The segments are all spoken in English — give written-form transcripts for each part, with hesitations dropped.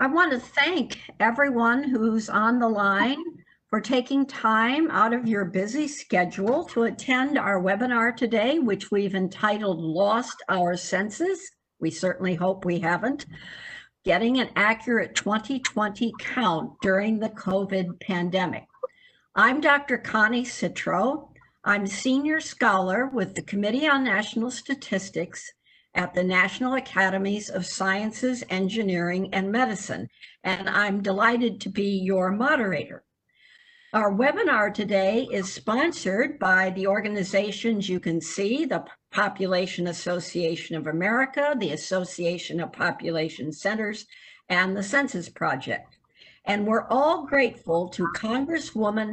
I want to thank everyone who's on the line for taking time out of your busy schedule to attend our webinar today, which we've entitled Lost Our Senses. We certainly hope we haven't. Getting an accurate 2020 count during the COVID pandemic. I'm Dr. Connie Citro. I'm Senior Scholar with the Committee on National Statistics at the National Academies of Sciences, Engineering, and Medicine, and I'm delighted to be your moderator. Our webinar today is sponsored by the organizations you can see, the Population Association of America, the Association of Population Centers, and the Census Project. And we're all grateful to Congresswoman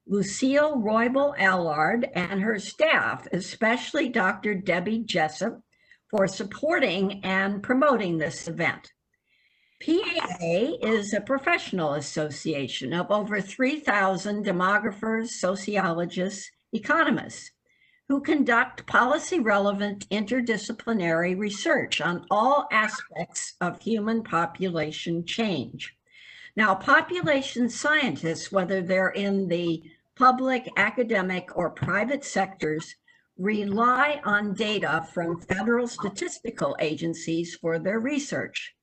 Lucille Roybal Allard and her staff, especially Dr. Debbie Jessup, for supporting and promoting this event. PAA is a professional association of over 3,000 demographers, sociologists, economists, who conduct policy-relevant interdisciplinary research on all aspects of human population change. Now, population scientists, whether they're in the public, academic, or private sectors, rely on data from federal statistical agencies for their research.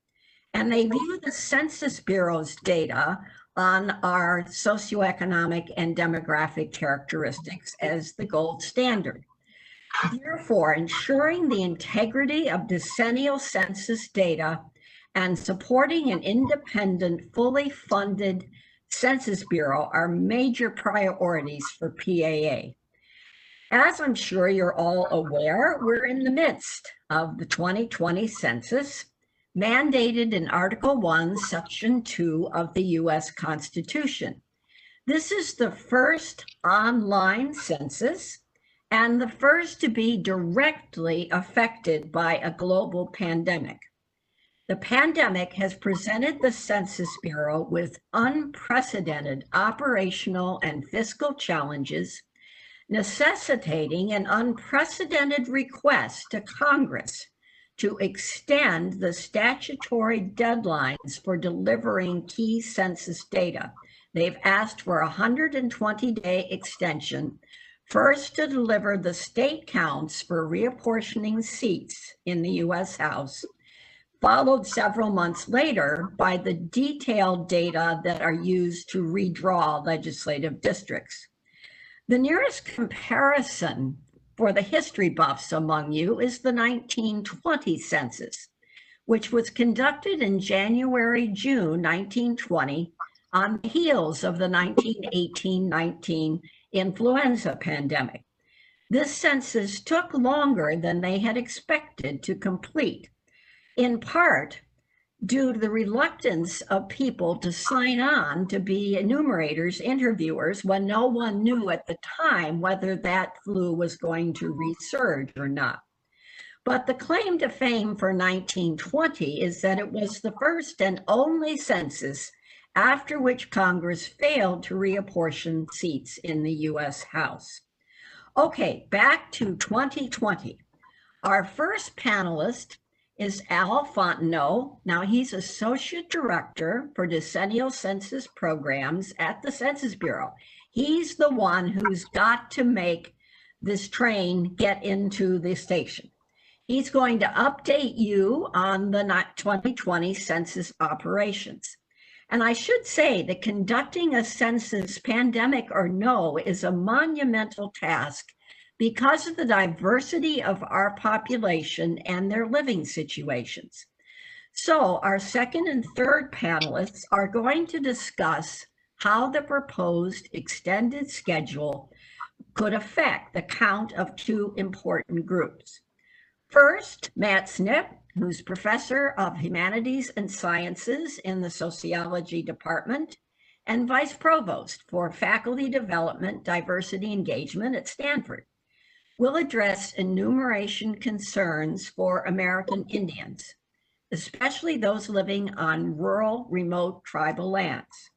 And they view the Census Bureau's data on our socioeconomic and demographic characteristics as the gold standard. Therefore, ensuring the integrity of decennial census data and supporting an independent, fully funded Census Bureau are major priorities for PAA. As I'm sure you're all aware, we're in the midst of the 2020 census, mandated in Article 1, Section 2 of the U.S. Constitution. This is the first online census and the first to be directly affected by a global pandemic. The pandemic has presented the Census Bureau with unprecedented operational and fiscal challenges, necessitating an unprecedented request to Congress to extend the statutory deadlines for delivering key census data. They've asked for a 120-day extension, first to deliver the state counts for reapportioning seats in the U.S. House, followed several months later by the detailed data that are used to redraw legislative districts. The nearest comparison for the history buffs among you is the 1920 census, which was conducted in January-June 1920 on the heels of the 1918-19 influenza pandemic. This census took longer than they had expected to complete, in part due to the reluctance of people to sign on to be enumerators, interviewers, when no one knew at the time whether that flu was going to resurge or not. But the claim to fame for 1920 is that it was the first and only census after which Congress failed to reapportion seats in the U.S. House. Okay, back to 2020. Our first panelist is Al Fontenot. Now, he's Associate Director for Decennial Census Programs at the Census Bureau. He's the one who's got to make this train get into the station. He's going to update you on the 2020 census operations. And I should say that conducting a census, pandemic or no, is a monumental task because of the diversity of our population and their living situations. So our second and third panelists are going to discuss how the proposed extended schedule could affect the count of two important groups. First, Matt Snip, who's Professor of Humanities and Sciences in the Sociology Department and Vice Provost for Faculty Development, Diversity Engagement at Stanford, will address enumeration concerns for American Indians, especially those living on rural, remote tribal lands.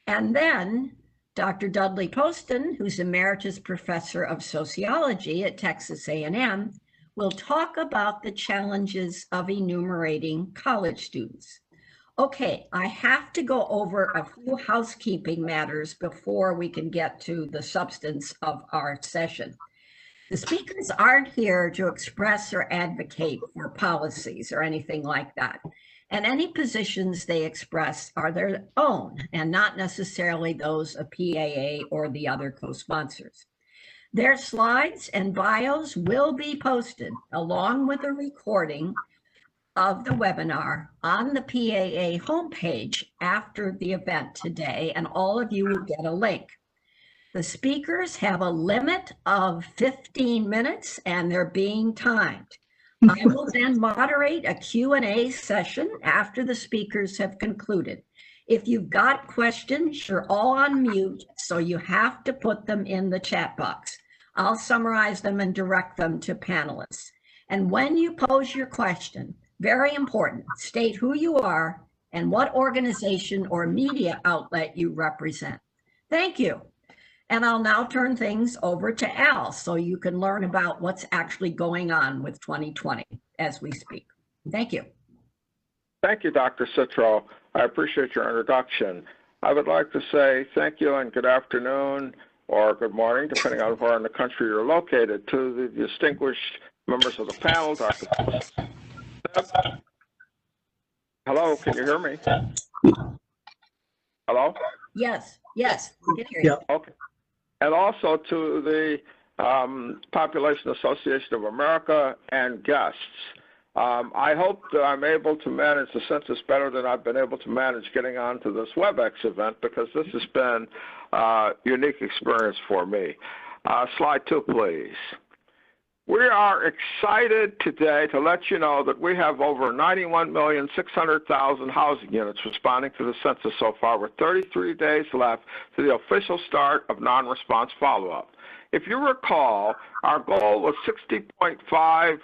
And then Dr. Dudley Poston, who's Emeritus Professor of Sociology at Texas A&M, will talk about the challenges of enumerating college students. Okay, I have to go over a few housekeeping matters before we can get to the substance of our session. The speakers aren't here to express or advocate for policies or anything like that. And any positions they express are their own and not necessarily those of PAA or the other co-sponsors. Their slides and bios will be posted along with a recording of the webinar on the PAA homepage after the event today, and all of you will get a link. The speakers have a limit of 15 minutes and they're being timed. I will then moderate a Q&A session after the speakers have concluded. If you've got questions, you're all on mute, so you have to put them in the chat box. I'll summarize them and direct them to panelists. And when you pose your question, very important, state who you are and what organization or media outlet you represent. Thank you. And I'll now turn things over to Al so you can learn about what's actually going on with 2020 as we speak. Thank you. Thank you, Dr. Citro. I appreciate your introduction. I would like to say thank you and good afternoon or good morning, depending on where in the country you're located, to the distinguished members of the panel, Dr. Hello, can you hear me? Hello? Yes, we can hear you. Okay. And also to the Population Association of America and guests. I hope that I'm able to manage the census better than I've been able to manage getting onto this WebEx event, because this has been a unique experience for me. Slide 2, please. We are excited today to let you know that we have over 91,600,000 housing units responding to the census so far, with 33 days left to the official start of non-response follow-up. If you recall, our goal was 60.5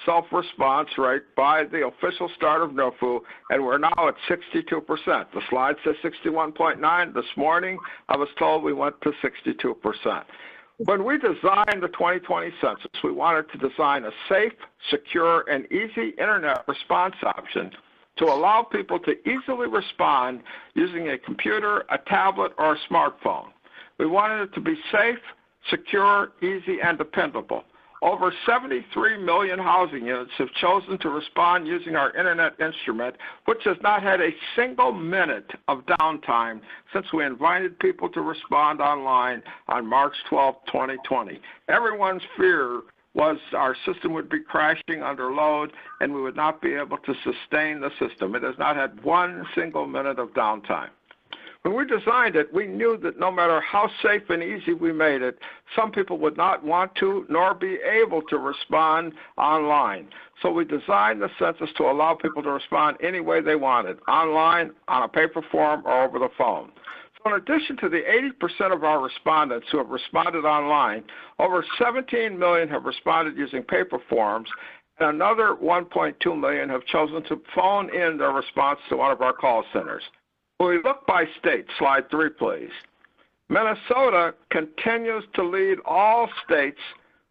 self-response rate by the official start of NRFU, and we're now at 62%. The slide says 61.9. This morning, I was told we went to 62%. When we designed the 2020 census, we wanted to design a safe, secure, and easy internet response option to allow people to easily respond using a computer, a tablet, or a smartphone. We wanted it to be safe, secure, easy, and dependable. Over 73 million housing units have chosen to respond using our internet instrument, which has not had a single minute of downtime since we invited people to respond online on March 12, 2020. Everyone's fear was our system would be crashing under load and we would not be able to sustain the system. It has not had one single minute of downtime. When we designed it, we knew that no matter how safe and easy we made it, some people would not want to nor be able to respond online. So we designed the census to allow people to respond any way they wanted, online, on a paper form, or over the phone. So in addition to the 80% of our respondents who have responded online, over 17 million have responded using paper forms, and another 1.2 million have chosen to phone in their response to one of our call centers. When we look by state, slide 3, please. Minnesota continues to lead all states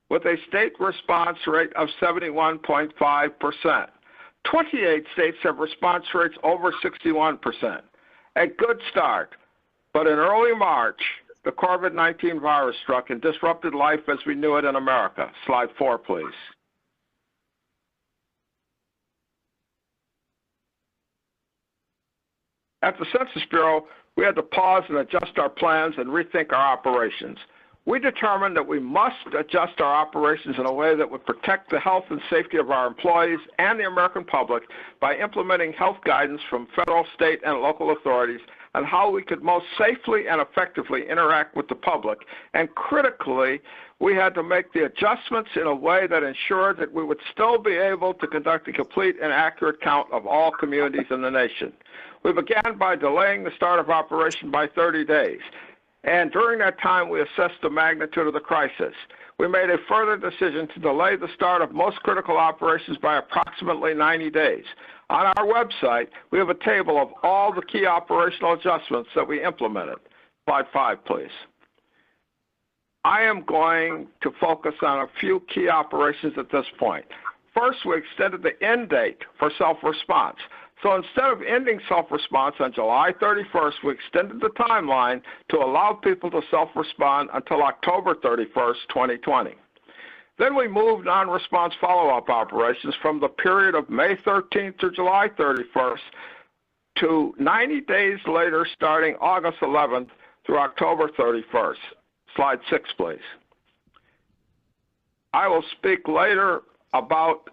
with a state response rate of 71.5%. 28 states have response rates over 61%. A good start, but in early March, the COVID-19 virus struck and disrupted life as we knew it in America. Slide 4, please. At the Census Bureau, we had to pause and adjust our plans and rethink our operations. We determined that we must adjust our operations in a way that would protect the health and safety of our employees and the American public by implementing health guidance from federal, state, and local authorities on how we could most safely and effectively interact with the public. And critically, we had to make the adjustments in a way that ensured that we would still be able to conduct a complete and accurate count of all communities in the nation. We began by delaying the start of operation by 30 days. And during that time, we assessed the magnitude of the crisis. We made a further decision to delay the start of most critical operations by approximately 90 days. On our website, we have a table of all the key operational adjustments that we implemented. Slide 5, please. I am going to focus on a few key operations at this point. First, we extended the end date for self-response. So instead of ending self-response on July 31st, we extended the timeline to allow people to self-respond until October 31st, 2020. Then we moved non-response follow-up operations from the period of May 13th to July 31st to 90 days later, starting August 11th through October 31st. Slide 6, please. I will speak later about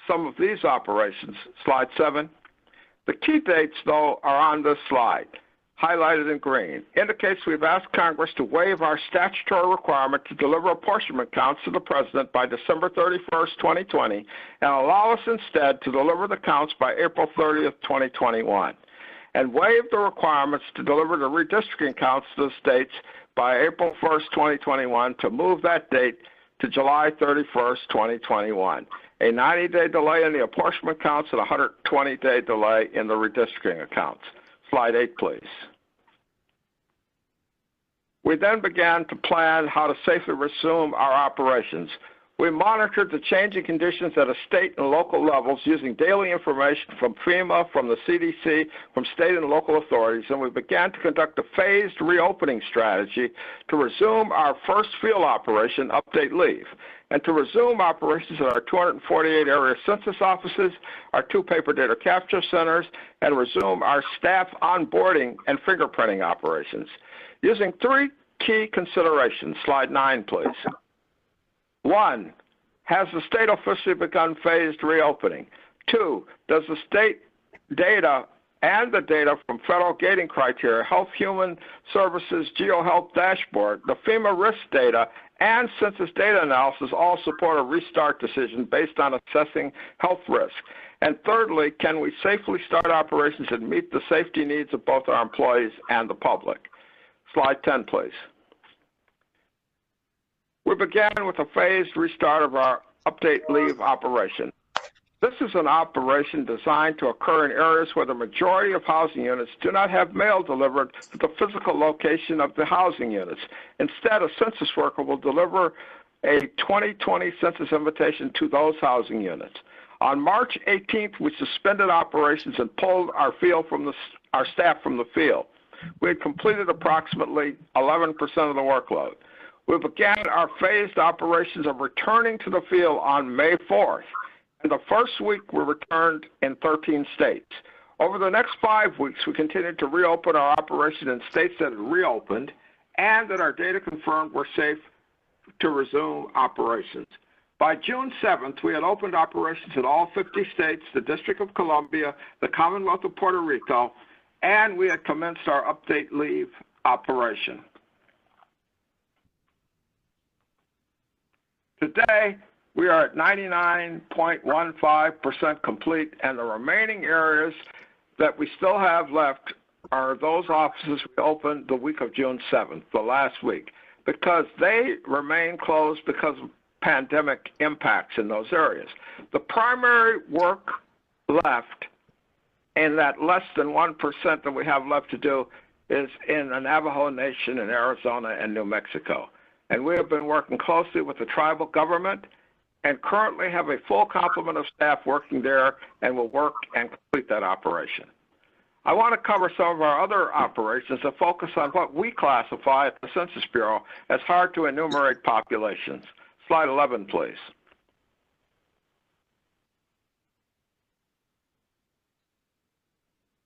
some of these operations. Slide 7. The key dates, though, are on this slide, highlighted in green. Indicates we've asked Congress to waive our statutory requirement to deliver apportionment counts to the President by December 31st, 2020, and allow us instead to deliver the counts by April 30th, 2021, and waive the requirements to deliver the redistricting counts to the states by April 1st, 2021, to move that date to July 31st, 2021. A 90-day delay in the apportionment counts and a 120-day delay in the redistricting accounts. Slide 8, please. We then began to plan how to safely resume our operations. We monitored the changing conditions at a state and local levels using daily information from FEMA, from the CDC, from state and local authorities, and we began to conduct a phased reopening strategy to resume our first field operation, Update Leave, and to resume operations at our 248 area census offices, our 2 paper data capture centers, and resume our staff onboarding and fingerprinting operations. Using 3 key considerations. Slide 9, please. 1, has the state officially begun phased reopening? 2, does the state data and the data from federal gating criteria, Health Human Services GeoHealth Dashboard, the FEMA risk data, and census data analysis all support a restart decision based on assessing health risk? And thirdly, can we safely start operations and meet the safety needs of both our employees and the public? Slide 10, please. We began with a phased restart of our Update Leave operation. This is an operation designed to occur in areas where the majority of housing units do not have mail delivered to the physical location of the housing units. Instead, a census worker will deliver a 2020 census invitation to those housing units. On March 18th, we suspended operations and pulled our staff from the field. We had completed approximately 11% of the workload. We began our phased operations of returning to the field on May 4th. In the first week, we returned in 13 states. Over the next 5 weeks, we continued to reopen our operation in states that had reopened and that our data confirmed were safe to resume operations. By June 7th, we had opened operations in all 50 states, the District of Columbia, the Commonwealth of Puerto Rico, and we had commenced our Update Leave operation. Today, we are at 99.15% complete, and the remaining areas that we still have left are those offices we opened the week of June 7th, the last week, because they remain closed because of pandemic impacts in those areas. The primary work left in that less than 1% that we have left to do is in the Navajo Nation in Arizona and New Mexico. And we have been working closely with the tribal government and currently have a full complement of staff working there and will work and complete that operation. I want to cover some of our other operations that focus on what we classify at the Census Bureau as hard to enumerate populations. Slide 11, please.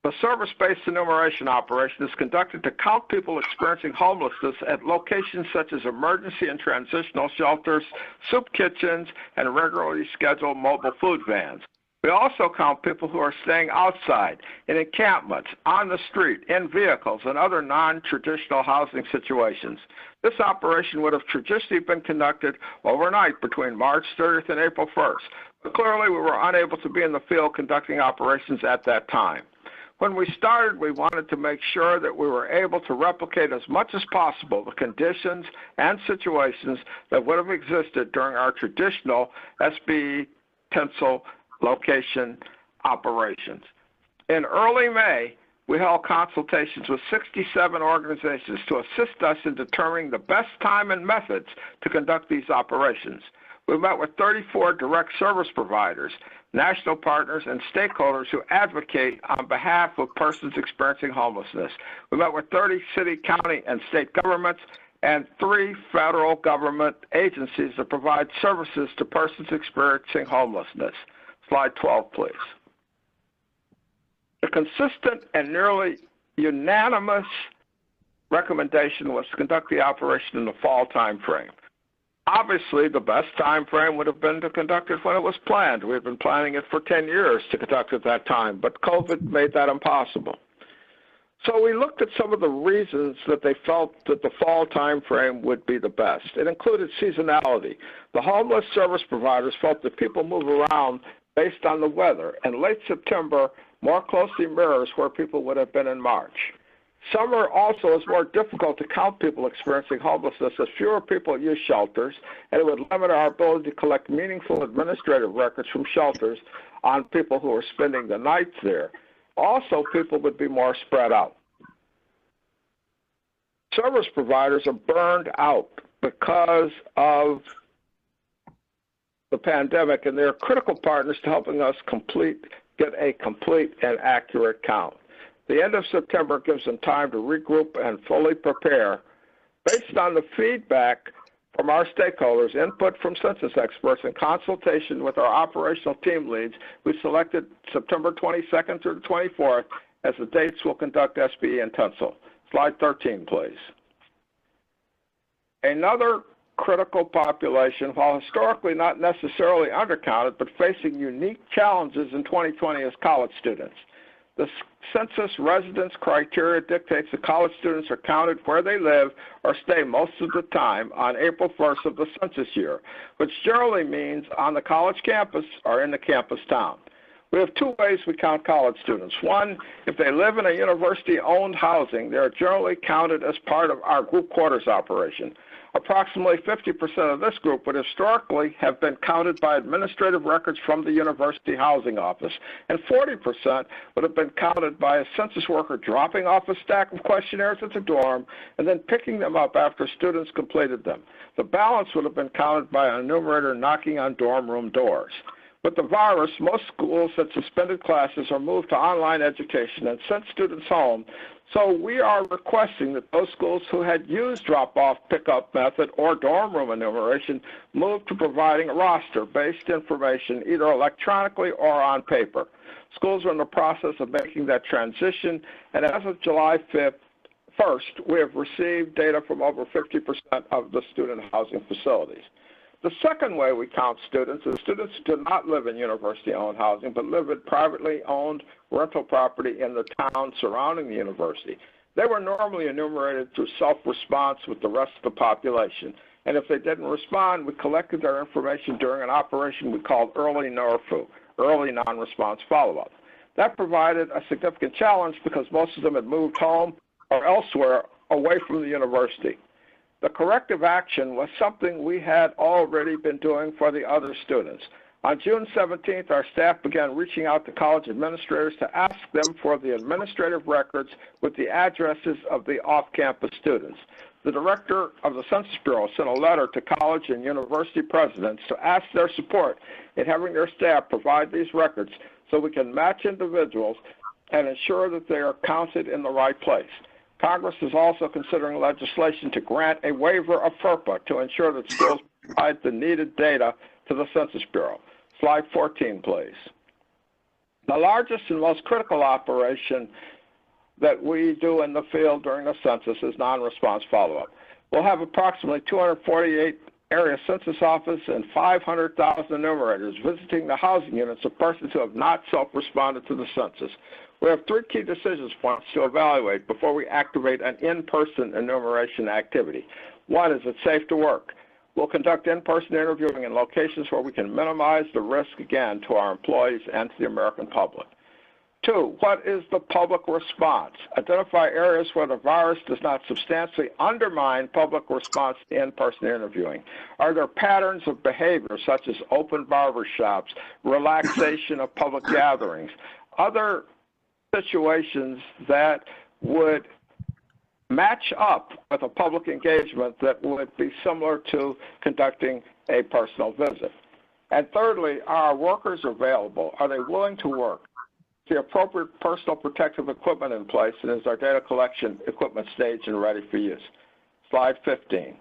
The service-based enumeration operation is conducted to count people experiencing homelessness at locations such as emergency and transitional shelters, soup kitchens, and regularly scheduled mobile food vans. We also count people who are staying outside, in encampments, on the street, in vehicles, and other non-traditional housing situations. This operation would have traditionally been conducted overnight between March 30th and April 1st, but clearly we were unable to be in the field conducting operations at that time. When we started, we wanted to make sure that we were able to replicate as much as possible the conditions and situations that would have existed during our traditional SB Tinsel location operations. In early May, we held consultations with 67 organizations to assist us in determining the best time and methods to conduct these operations. We met with 34 direct service providers, national partners, and stakeholders who advocate on behalf of persons experiencing homelessness. We met with 30 city, county, and state governments and 3 federal government agencies that provide services to persons experiencing homelessness. Slide 12, please. The consistent and nearly unanimous recommendation was to conduct the operation in the fall time frame. Obviously, the best time frame would have been to conduct it when it was planned. We had been planning it for 10 years to conduct at that time, but COVID made that impossible. So we looked at some of the reasons that they felt that the fall time frame would be the best. It included seasonality. The homeless service providers felt that people move around based on the weather, and late September more closely mirrors where people would have been in March. Summer also is more difficult to count people experiencing homelessness as fewer people use shelters, and it would limit our ability to collect meaningful administrative records from shelters on people who are spending the nights there. Also, people would be more spread out. Service providers are burned out because of the pandemic, and they're critical partners to helping us get a complete and accurate count. The end of September gives them time to regroup and fully prepare. Based on the feedback from our stakeholders, input from census experts, and consultation with our operational team leads, we selected September 22nd through the 24th as the dates we'll conduct SBE in Tunsil. Slide 13, please. Another critical population, while historically not necessarily undercounted, but facing unique challenges in 2020 is college students. The census residence criteria dictates that college students are counted where they live or stay most of the time on April 1st of the census year, which generally means on the college campus or in the campus town. We have 2 ways we count college students. One, if they live in a university-owned housing, they are generally counted as part of our group quarters operation. Approximately 50% of this group would historically have been counted by administrative records from the University Housing Office, and 40% would have been counted by a census worker dropping off a stack of questionnaires at the dorm and then picking them up after students completed them. The balance would have been counted by an enumerator knocking on dorm room doors. With the virus, most schools had suspended classes or moved to online education and sent students home. So we are requesting that those schools who had used drop-off pickup method or dorm room enumeration move to providing roster-based information either electronically or on paper. Schools are in the process of making that transition, and as of July 1st, we have received data from over 50% of the student housing facilities. The second way we count students is students who do not live in university-owned housing but live in privately owned rental property in the town surrounding the university. They were normally enumerated through self-response with the rest of the population, and if they didn't respond, we collected their information during an operation we called early NORFU, early non-response follow-up. That provided a significant challenge because most of them had moved home or elsewhere away from the university. The corrective action was something we had already been doing for the other students. On June 17th, our staff began reaching out to college administrators to ask them for the administrative records with the addresses of the off-campus students. The director of the Census Bureau sent a letter to college and university presidents to ask their support in having their staff provide these records so we can match individuals and ensure that they are counted in the right place. Congress is also considering legislation to grant a waiver of FERPA to ensure that schools provide the needed data to the Census Bureau. Slide 14, please. The largest and most critical operation that we do in the field during the census is non-response follow-up. We'll have approximately 248 area census offices and 500,000 enumerators visiting the housing units of persons who have not self-responded to the census. We have 3 key decision points to evaluate before we activate an in-person enumeration activity. 1, is it safe to work? We'll conduct in-person interviewing in locations where we can minimize the risk, again, to our employees and to the American public. 2, what is the public response? Identify areas where the virus does not substantially undermine public response to in-person interviewing. Are there patterns of behavior such as open barbershops, relaxation of public gatherings, other situations that would match up with a public engagement that would be similar to conducting a personal visit? And thirdly, are our workers available? Are they willing to work? Is the appropriate personal protective equipment in place, and is our data collection equipment staged and ready for use? Slide 15.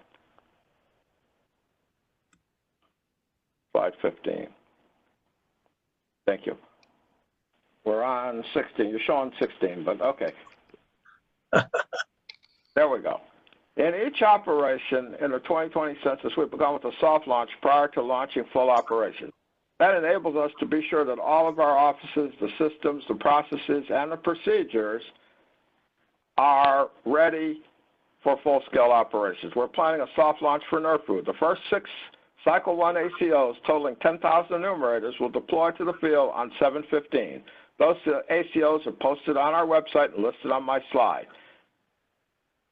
Slide 15. Thank you. We're on 16. You're showing 16, but okay. There we go. In each operation in the 2020 census, we've begun with a soft launch prior to launching full operation. That enables us to be sure that all of our offices, the systems, the processes, and the procedures are ready for full-scale operations. We're planning a soft launch for NERFU. The first 6 Cycle 1 ACOs totaling 10,000 enumerators will deploy to the field on 7/15. Those ACOs are posted on our website and listed on my slide.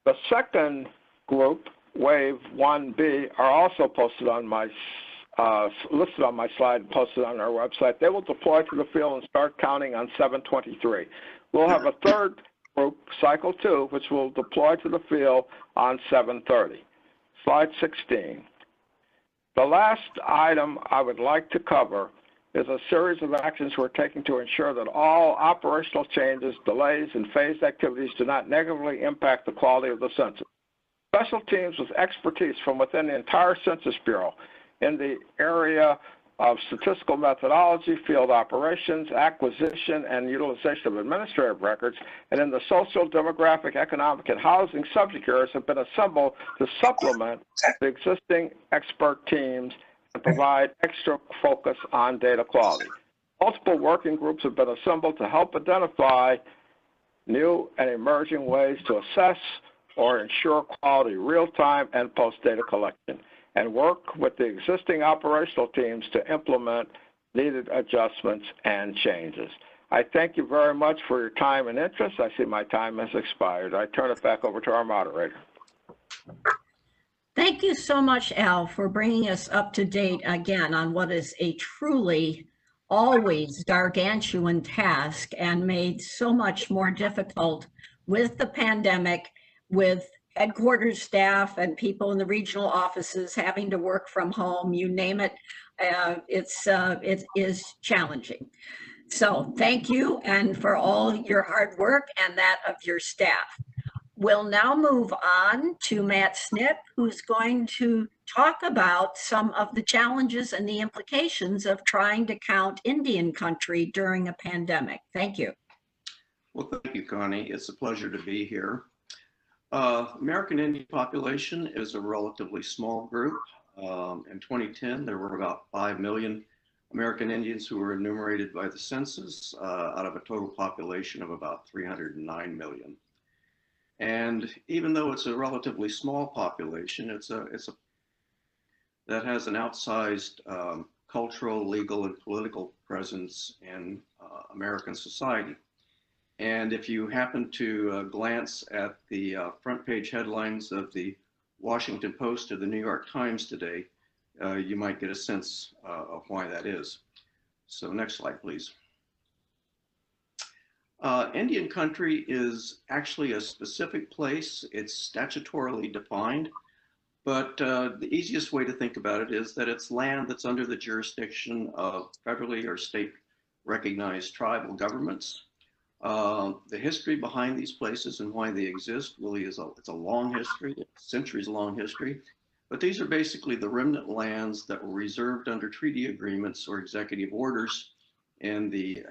The second group, Wave 1B, are also posted on my listed on my slide and posted on our website. They will deploy to the field and start counting on 7/23. We'll have a third group, Cycle 2, which will deploy to the field on 7/30. Slide 16. The last item I would like to cover is a series of actions we're taking to ensure that all operational changes, delays, and phased activities do not negatively impact the quality of the census. Special teams with expertise from within the entire Census Bureau in the area of statistical methodology, field operations, acquisition, and utilization of administrative records, and in the social, demographic, economic, and housing subject areas have been assembled to supplement the existing expert teams and provide extra focus on data quality. Multiple working groups have been assembled to help identify new and emerging ways to assess or ensure quality real-time and post-data collection, and work with the existing operational teams to implement needed adjustments and changes. I thank you very much for your time and interest. I see my time has expired. I turn it back over to our moderator. Thank you so much, Al, for bringing us up to date again on what is a truly always gargantuan task and made so much more difficult with the pandemic, with headquarters staff and people in the regional offices having to work from home, you name it. It is challenging. So thank you, and for all your hard work and that of your staff. We'll now move on to Matt Snip, who's going to talk about some of the challenges and the implications of trying to count Indian country during a pandemic. Thank you. Well, thank you, Connie. It's a pleasure to be here. American Indian population is a relatively small group. In 2010, there were about 5 million American Indians who were enumerated by the census out of a total population of about 309 million. And even though it's a relatively small population, that has an outsized cultural, legal, and political presence in American society. And if you happen to glance at the front page headlines of the Washington Post or the New York Times today, you might get a sense of why that is. So next slide, please. Indian country is actually a specific place. It's statutorily defined, but the easiest way to think about it is that it's land that's under the jurisdiction of federally or state recognized tribal governments. The history behind these places and why they exist really it's a long history, centuries long history, but these are basically the remnant lands that were reserved under treaty agreements or executive orders in the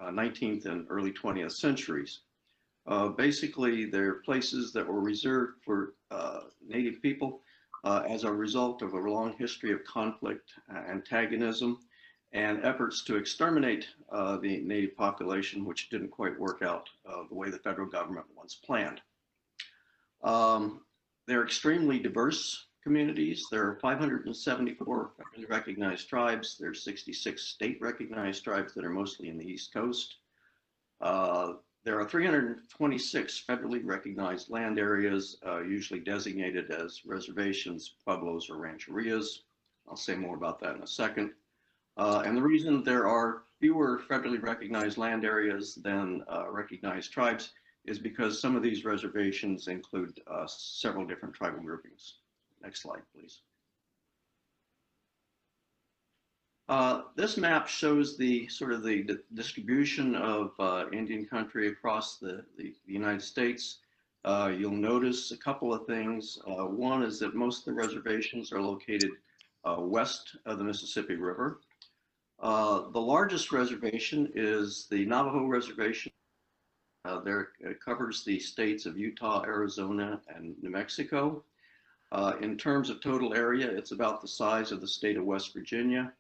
19th and early 20th centuries. Basically, they're places that were reserved for Native people as a result of a long history of conflict, antagonism, and efforts to exterminate the Native population, which didn't quite work out the way the federal government once planned. They're extremely diverse communities. There are 574 federally recognized tribes. There's 66 state recognized tribes that are mostly in the East Coast. There are 326 federally recognized land areas, usually designated as reservations, pueblos, or rancherias. I'll say more about that in a second. And the reason there are fewer federally recognized land areas than recognized tribes is because some of these reservations include several different tribal groupings. Next slide, please. This map shows the sort of the distribution of Indian country across the United States. You'll notice a couple of things. One is that most of the reservations are located west of the Mississippi River. The largest reservation is the Navajo Reservation. There it covers the states of Utah, Arizona, and New Mexico. In terms of total area, it's about the size of the state of West Virginia,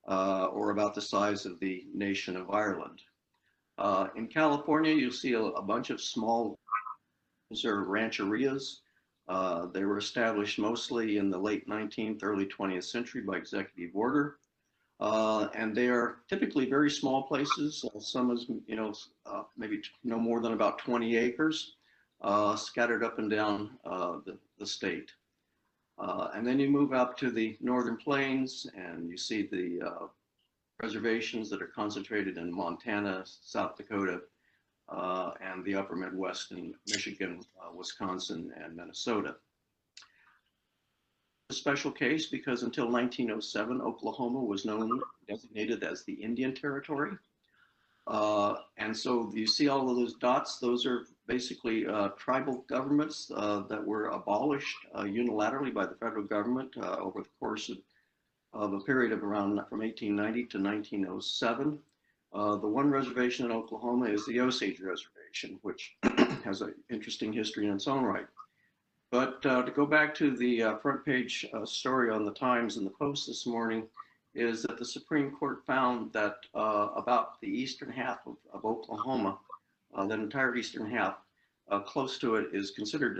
or about the size of the nation of Ireland. In California, you'll see a bunch of small rancherias. They were established mostly in the late 19th, early 20th century by executive order. And they are typically very small places. Some is, maybe no more than about 20 acres, scattered up and down the state. And then you move up to the northern plains and you see the reservations that are concentrated in Montana, South Dakota, and the upper Midwest in Michigan, Wisconsin, and Minnesota. A special case because until 1907, Oklahoma was designated as the Indian Territory. And so you see all of those dots, those are basically tribal governments that were abolished unilaterally by the federal government over the course of a period of around from 1890 to 1907. The one reservation in Oklahoma is the Osage Reservation, which has an interesting history in its own right. But to go back to the front page story on the Times and the Post this morning, is that the Supreme Court found that about the eastern half of Oklahoma, that entire eastern half, close to it is considered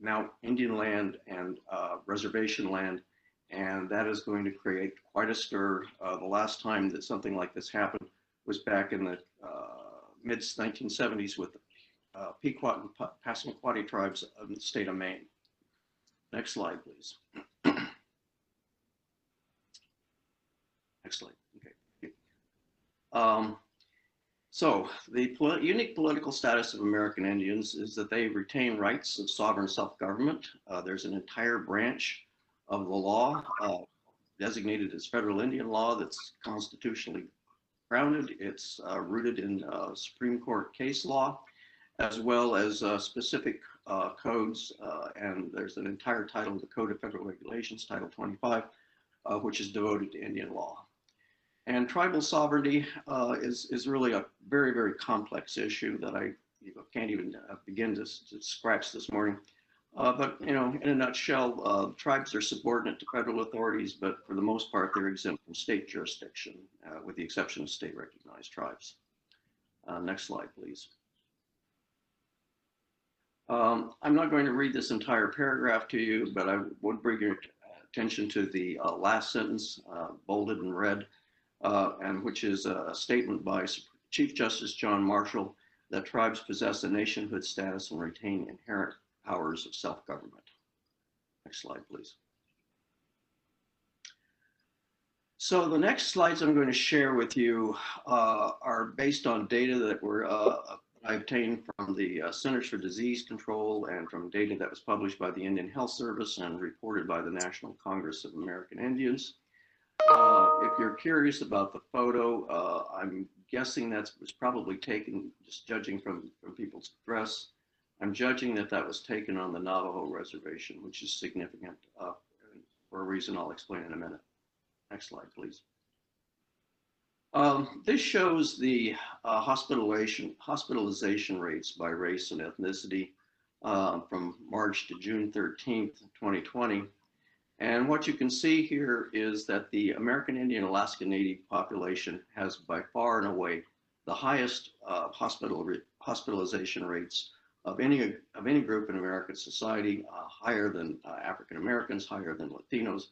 now Indian land and reservation land, and that is going to create quite a stir. The last time that something like this happened was back in the mid-1970s with the Pequot and Passamaquoddy tribes of the state of Maine. Next slide, please. Next slide. Okay. So the unique political status of American Indians is that they retain rights of sovereign self-government. There's an entire branch of the law designated as federal Indian law that's constitutionally grounded. It's rooted in Supreme Court case law, as well as specific codes. And there's an entire title of the Code of Federal Regulations, Title 25, which is devoted to Indian law. And tribal sovereignty is really a very, very complex issue that I can't even begin to scratch this morning. But in a nutshell, tribes are subordinate to federal authorities, but for the most part, they're exempt from state jurisdiction, with the exception of state-recognized tribes. Next slide, please. I'm not going to read this entire paragraph to you, but I would bring your attention to the last sentence, bolded in red, and which is a statement by Chief Justice John Marshall that tribes possess a nationhood status and retain inherent powers of self-government. Next slide, please. So the next slides I'm going to share with you are based on data that I obtained from the Centers for Disease Control and from data that was published by the Indian Health Service and reported by the National Congress of American Indians. If you're curious about the photo, I'm guessing that was probably taken, just judging from people's dress, I'm judging that that was taken on the Navajo Reservation, which is significant for a reason I'll explain in a minute. Next slide, please. This shows the hospitalization rates by race and ethnicity from March to June 13th, 2020. And what you can see here is that the American Indian Alaska Native population has by far and away the highest hospitalization rates of any group in American society, higher than African Americans, higher than Latinos,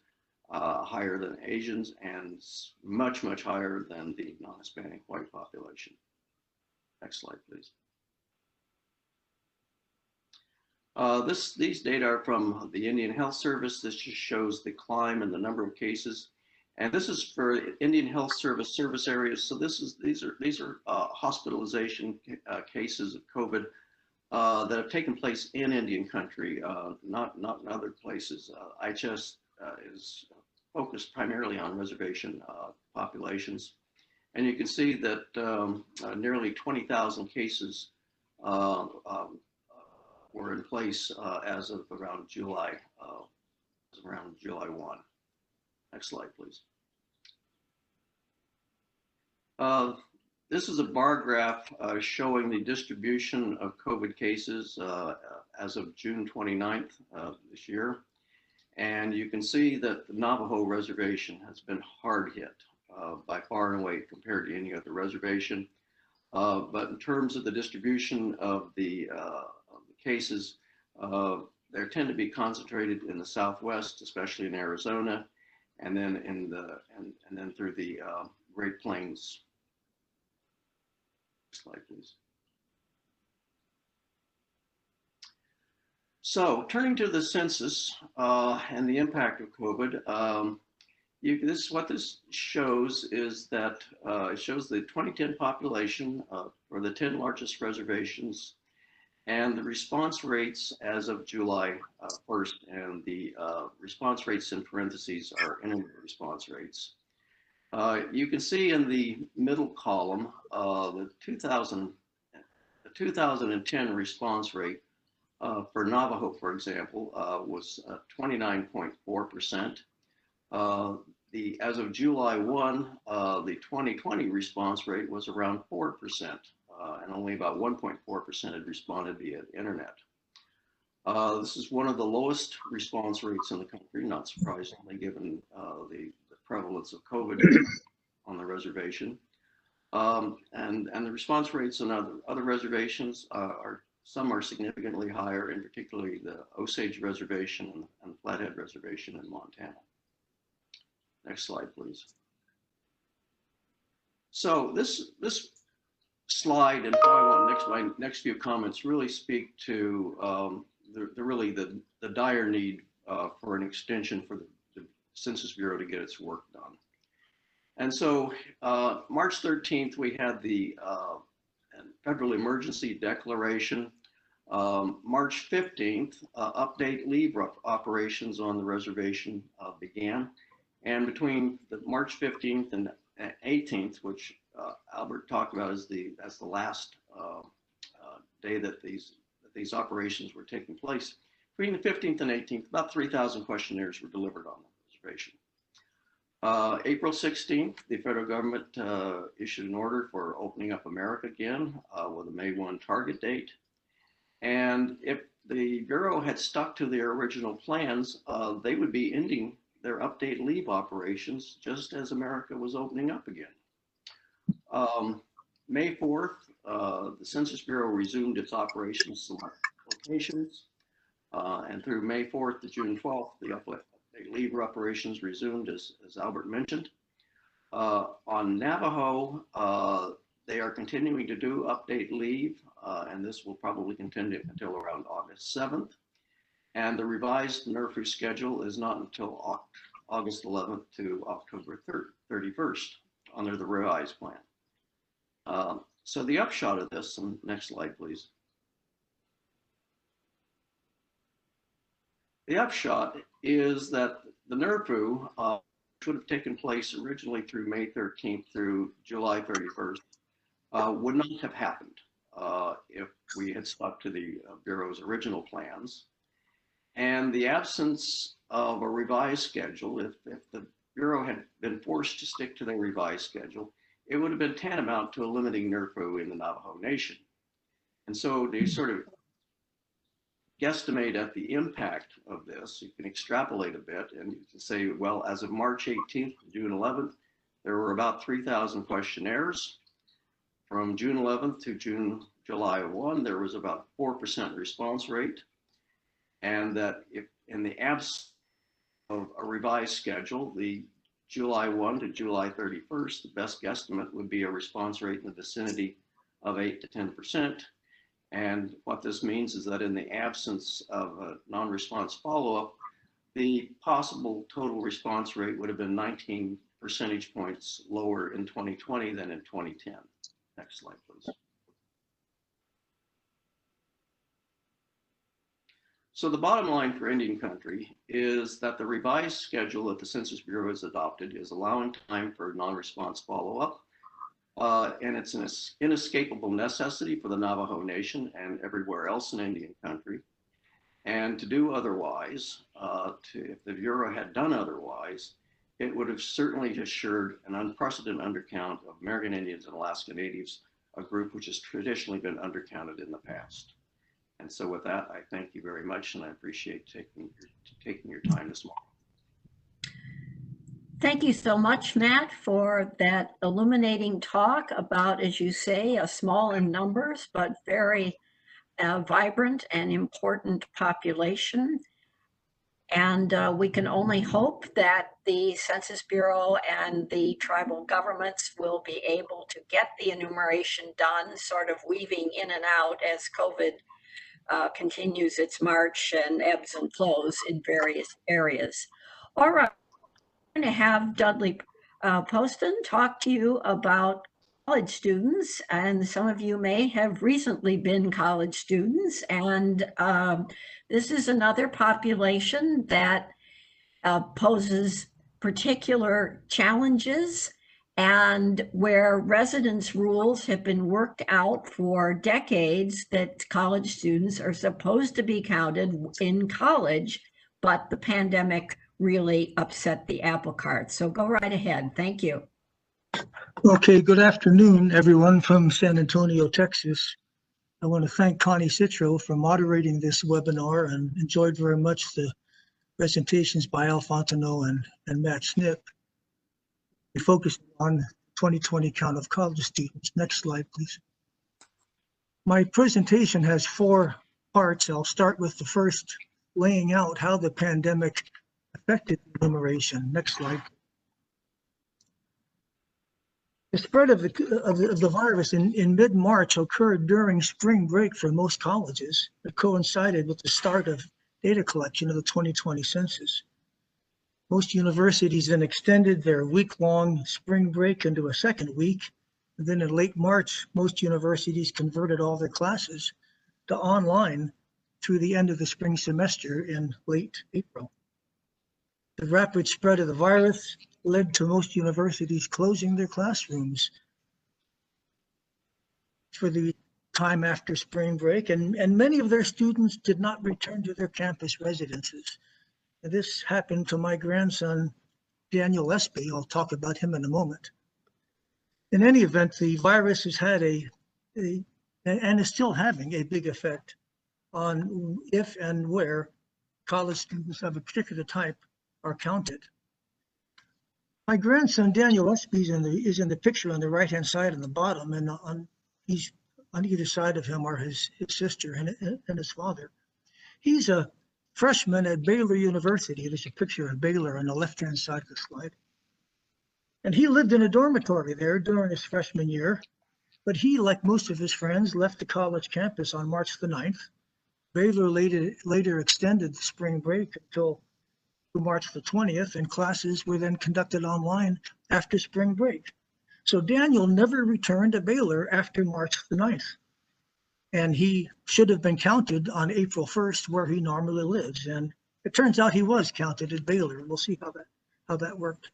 higher than Asians, and much, much higher than the non-Hispanic white population. Next slide, please. These data are from the Indian Health Service. This just shows the climb and the number of cases. And this is for Indian Health Service service areas. So these are hospitalization cases of COVID that have taken place in Indian country, not in other places. IHS is focused primarily on reservation populations. And you can see that nearly 20,000 cases were in place as of around July 1. Next slide, please. This is a bar graph showing the distribution of COVID cases as of June 29th this year. And you can see that the Navajo reservation has been hard hit by far and away compared to any other reservation. But in terms of the distribution of the cases, they tend to be concentrated in the Southwest, especially in Arizona, and then and then through the Great Plains. Next slide, please. So turning to the census and the impact of COVID, what this shows is that it shows the 2010 population for the 10 largest reservations and the response rates as of July 1st, and the response rates in parentheses are interim response rates. You can see in the middle column the 2010 response rate for Navajo, for example, was 29.4%. As of July 1, the 2020 response rate was around 4%, and only about 1.4% had responded via the internet. This is one of the lowest response rates in the country, not surprisingly, given the prevalence of COVID on the reservation. And the response rates on other reservations some are significantly higher, in particularly the Osage Reservation and the Flathead Reservation in Montana. Next slide, please. So this slide and my next few comments really speak to the dire need for an extension for the Census Bureau to get its work done. And so March 13th, we had the federal emergency declaration. March 15th, update leave operations on the reservation began. And between the March 15th and 18th, which Albert talked about as the last day that these operations were taking place, between the 15th and 18th, about 3,000 questionnaires were delivered on the reservation. April 16th, the federal government issued an order for opening up America again with a May 1 target date. And if the Bureau had stuck to their original plans, they would be ending their update leave operations just as America was opening up again. May 4th, the Census Bureau resumed its operations select locations. And through May 4th to June 12th, the update leave operations resumed, as Albert mentioned. On Navajo, they are continuing to do update leave, and this will probably continue until around August 7th. And the revised NRFU schedule is not until August 11th to October 31st under the revised plan. So the upshot of this, and next slide, please. The upshot is that the NRFU, which would have taken place originally through May 13th through July 31st, would not have happened if we had stuck to the Bureau's original plans. And the absence of a revised schedule, if the Bureau had been forced to stick to their revised schedule, it would have been tantamount to a limiting NRFU in the Navajo Nation. And so to sort of guesstimate at the impact of this, you can extrapolate a bit and you can say, well, as of March 18th to June 11th, there were about 3,000 questionnaires. From June 11th to July 1, there was about 4% response rate. And that if in the absence of a revised schedule, the July 1 to July 31st, the best guesstimate would be a response rate in the vicinity of 8 to 10%. And what this means is that in the absence of a non-response follow-up, the possible total response rate would have been 19 percentage points lower in 2020 than in 2010. Next slide, please. So the bottom line for Indian Country is that the revised schedule that the Census Bureau has adopted is allowing time for non-response follow-up. And it's an inescapable necessity for the Navajo Nation and everywhere else in Indian Country. And to do otherwise, if the Bureau had done otherwise, it would have certainly assured an unprecedented undercount of American Indians and Alaska Natives, a group which has traditionally been undercounted in the past. And so with that, I thank you very much, and I appreciate taking your time this morning. Thank you so much, Matt, for that illuminating talk about, as you say, a small in numbers, but very vibrant and important population. And we can only hope that the Census Bureau and the tribal governments will be able to get the enumeration done, sort of weaving in and out as COVID continues its march and ebbs and flows in various areas. All right, I'm going to have Dudley Poston talk to you about college students, and some of you may have recently been college students, and this is another population that poses particular challenges and where residence rules have been worked out for decades that college students are supposed to be counted in college, but the pandemic really upset the apple cart. So go right ahead. Thank you. Okay, good afternoon, everyone from San Antonio, Texas. I want to thank Connie Citro for moderating this webinar and enjoyed very much the presentations by Al Fontenot and Matt Snip. We focused on 2020 count of college students. Next slide, please. My presentation has 4 parts. I'll start with the first, laying out how the pandemic affected enumeration. Next slide. The spread of the virus in mid-March occurred during spring break for most colleges. It coincided with the start of data collection of the 2020 census. Most universities then extended their week-long spring break into a second week. And then in late March, most universities converted all their classes to online through the end of the spring semester in late April. The rapid spread of the virus led to most universities closing their classrooms for the time after spring break, and many of their students did not return to their campus residences. And this happened to my grandson, Daniel Espy. I'll talk about him in a moment. In any event, the virus has had and is still having a big effect on if and where college students of a particular type are counted. My grandson Daniel Espy is in the picture on the right-hand side on the bottom, and he's on either side of him are his sister and his father. He's a freshman at Baylor University. There's a picture of Baylor on the left-hand side of the slide. And he lived in a dormitory there during his freshman year, but he, like most of his friends, left the college campus on March the 9th. Baylor later extended the spring break until March the 20th, and classes were then conducted online after spring break. So Daniel never returned to Baylor after March the 9th. And he should have been counted on April 1st where he normally lives. And it turns out he was counted at Baylor. We'll see how that worked.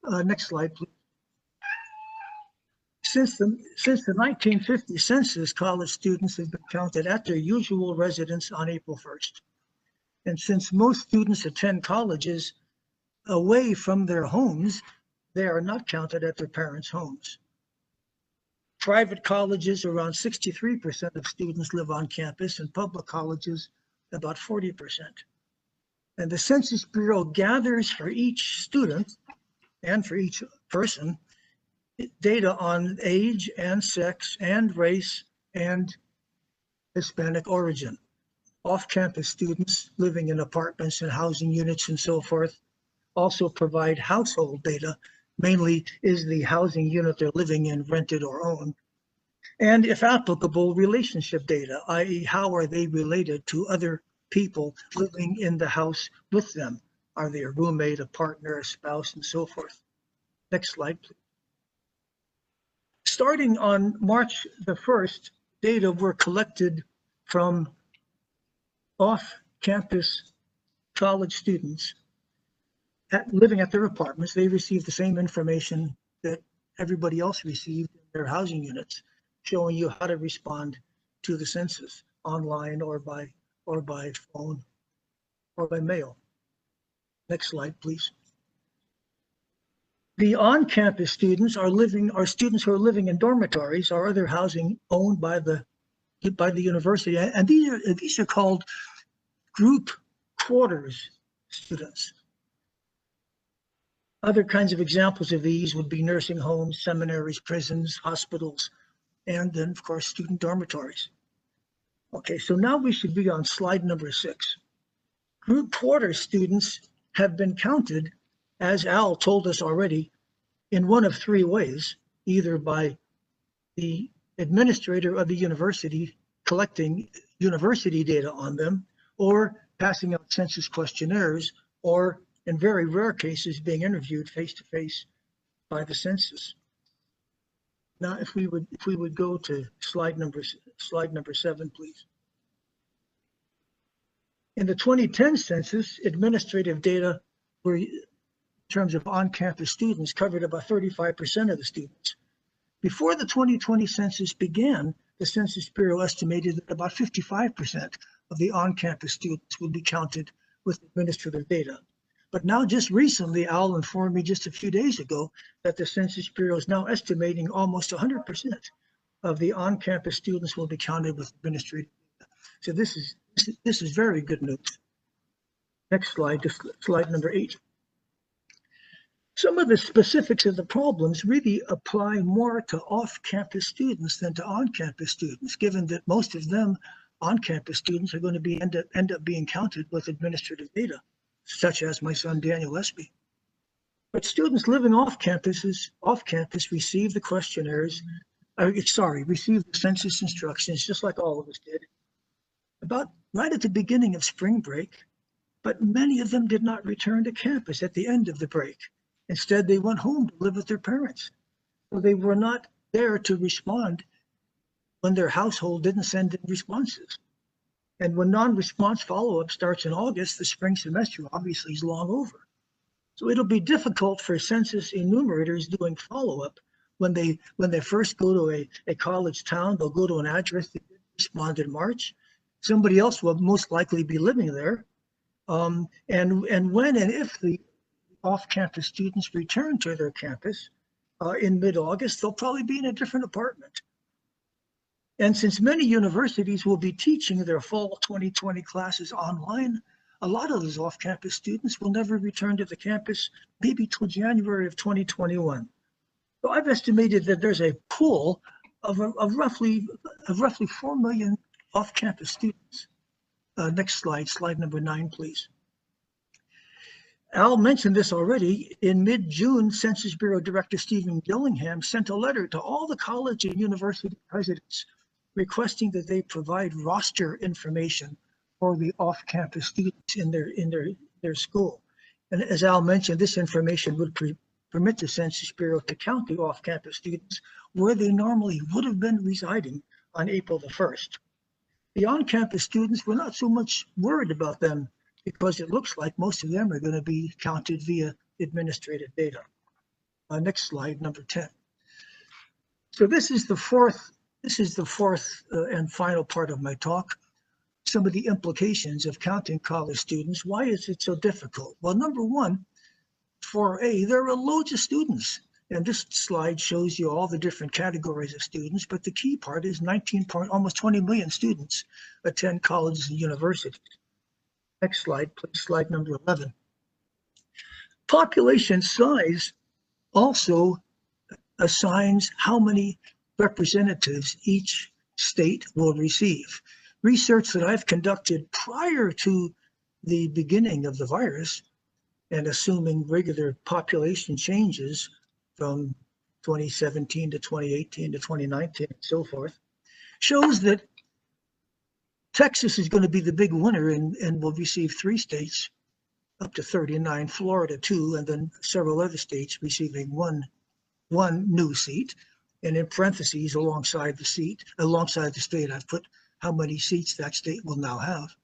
Next slide, please. Since the 1950 census, college students have been counted at their usual residence on April 1st. And since most students attend colleges away from their homes, they are not counted at their parents' homes. Private colleges, around 63% of students live on campus, and public colleges, about 40%. And the Census Bureau gathers for each student and for each person data on age and sex and race and Hispanic origin. Off-campus students living in apartments and housing units and so forth also provide household data. Mainly is the housing unit they're living in rented or owned. And if applicable, relationship data, i.e. how are they related to other people living in the house with them? Are they a roommate, a partner, a spouse, and so forth? Next slide, please. Starting on March the 1st, data were collected from off off-campus college students living at their apartments, they receive the same information that everybody else received in their housing units, showing you how to respond to the census online or by phone or by mail. Next slide, please. The on-campus students are students who are living in dormitories or other housing owned by the university, and these are called group quarters students. Other kinds of examples of these would be nursing homes, seminaries, prisons, hospitals, and then, of course, student dormitories. Okay, so now we should be on slide number 6. Group quarters students have been counted, as Al told us already, in one of 3 ways, either by the administrator of the university collecting university data on them, or passing out census questionnaires, or in very rare cases being interviewed face-to-face by the census. Now, if we would go to slide number 7, please. In the 2010 census, administrative data were, in terms of on-campus students, covered about 35% of the students. Before the 2020 census began, the Census Bureau estimated that about 55% of the on-campus students would be counted with administrative data. But now, just recently, Al informed me just a few days ago that the Census Bureau is now estimating almost 100% of the on-campus students will be counted with administrative data. So this is very good news. Next slide, slide number 8. Some of the specifics of the problems really apply more to off-campus students than to on-campus students, given that most of them on-campus students are going to end up being counted with administrative data, such as my son Daniel Espy. But students living off campus receive the questionnaires, receive the census instructions, just like all of us did, about right at the beginning of spring break, but many of them did not return to campus at the end of the break. Instead, they went home to live with their parents. So they were not there to respond when their household didn't send in responses. And when non-response follow-up starts in August, the spring semester obviously is long over. So it'll be difficult for census enumerators doing follow-up when they first go to a college town. They'll go to an address that didn't respond in March. Somebody else will most likely be living there. And when and if the off-campus students return to their campus in mid-August, they'll probably be in a different apartment. And since many universities will be teaching their fall 2020 classes online, a lot of those off-campus students will never return to the campus, maybe till January of 2021. So I've estimated that there's a pool of roughly 4 million off-campus students. Next slide, slide number 9, please. Al mentioned this already. In mid-June, Census Bureau Director Stephen Gillingham sent a letter to all the college and university presidents requesting that they provide roster information for the off-campus students in their school. And as Al mentioned, this information would permit the Census Bureau to count the off-campus students where they normally would have been residing on April the 1st. The on-campus students, were not so much worried about them because it looks like most of them are going to be counted via administrative data. Next slide, number 10. So this is the fourth and final part of my talk. Some of the implications of counting college students. Why is it so difficult? Well, number one, 4A, there are loads of students. And this slide shows you all the different categories of students, but the key part is almost 20 million students attend colleges and universities. Next slide, please, slide number 11. Population size also assigns how many representatives each state will receive. Research that I've conducted prior to the beginning of the virus, and assuming regular population changes from 2017 to 2018 to 2019 and so forth, shows that Texas is going to be the big winner and will receive 3 states up to 39, Florida 2, and then several other states receiving one new seat. And in parentheses alongside the state, I've put how many seats that state will now have.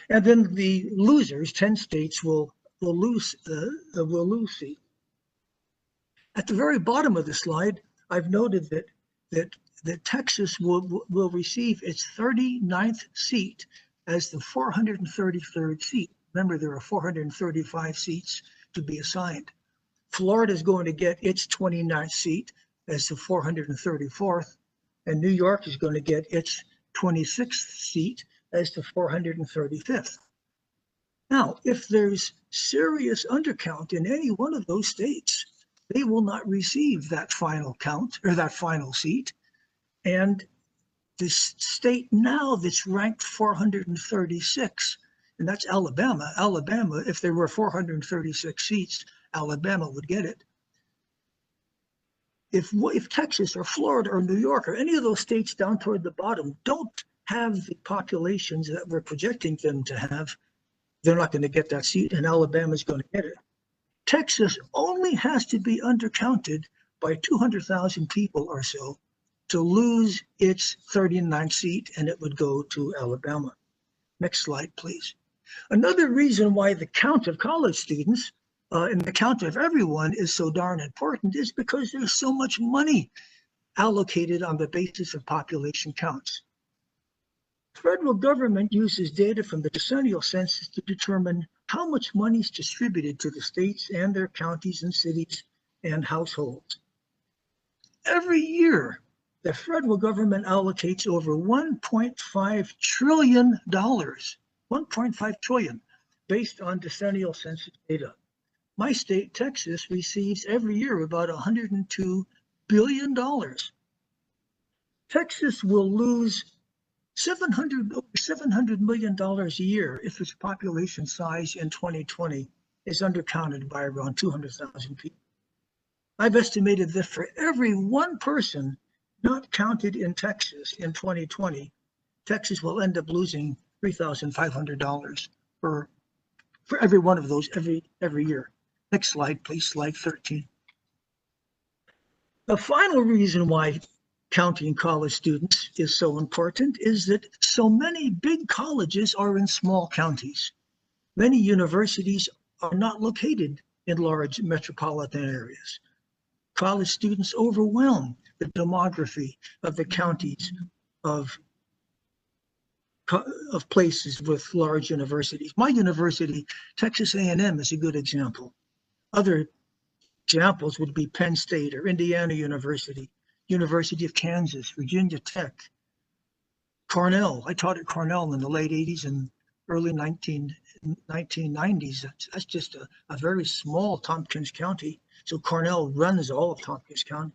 And then the losers, 10 states, will lose seat. At the very bottom of the slide, I've noted that Texas will receive its 39th seat as the 433rd seat. Remember, there are 435 seats to be assigned. Florida is going to get its 29th seat as the 434th, and New York is going to get its 26th seat as the 435th. Now, if there's serious undercount in any one of those states, they will not receive that final count or that final seat. And the state now that's ranked 436, and that's Alabama. Alabama, if there were 436 seats, Alabama would get it. If Texas or Florida or New York or any of those states down toward the bottom don't have the populations that we're projecting them to have, they're not going to get that seat, and Alabama's going to get it. Texas only has to be undercounted by 200,000 people or so to lose its 39th seat, and it would go to Alabama. Next slide, please. Another reason why the count of college students and the count of everyone is so darn important is because there's so much money allocated on the basis of population counts. Federal government uses data from the decennial census to determine how much money is distributed to the states and their counties and cities and households. Every year, the federal government allocates over $1.5 trillion, 1.5 trillion, based on decennial census data. My state, Texas, receives every year about $102 billion. Texas will lose over $700 million a year if its population size in 2020 is undercounted by around 200,000 people. I've estimated that for every one person not counted in Texas in 2020, Texas will end up losing $3,500 for every one of those every year. Next slide, please, slide 13. The final reason why counting college students is so important is that so many big colleges are in small counties. Many universities are not located in large metropolitan areas. College students overwhelm the demography of the counties of places with large universities. My university, Texas A&M, is a good example. Other examples would be Penn State or Indiana University, University of Kansas, Virginia Tech, Cornell. I taught at Cornell in the late 80s and early 1990s. That's just a very small Tompkins County. So Cornell runs all of Tompkins County.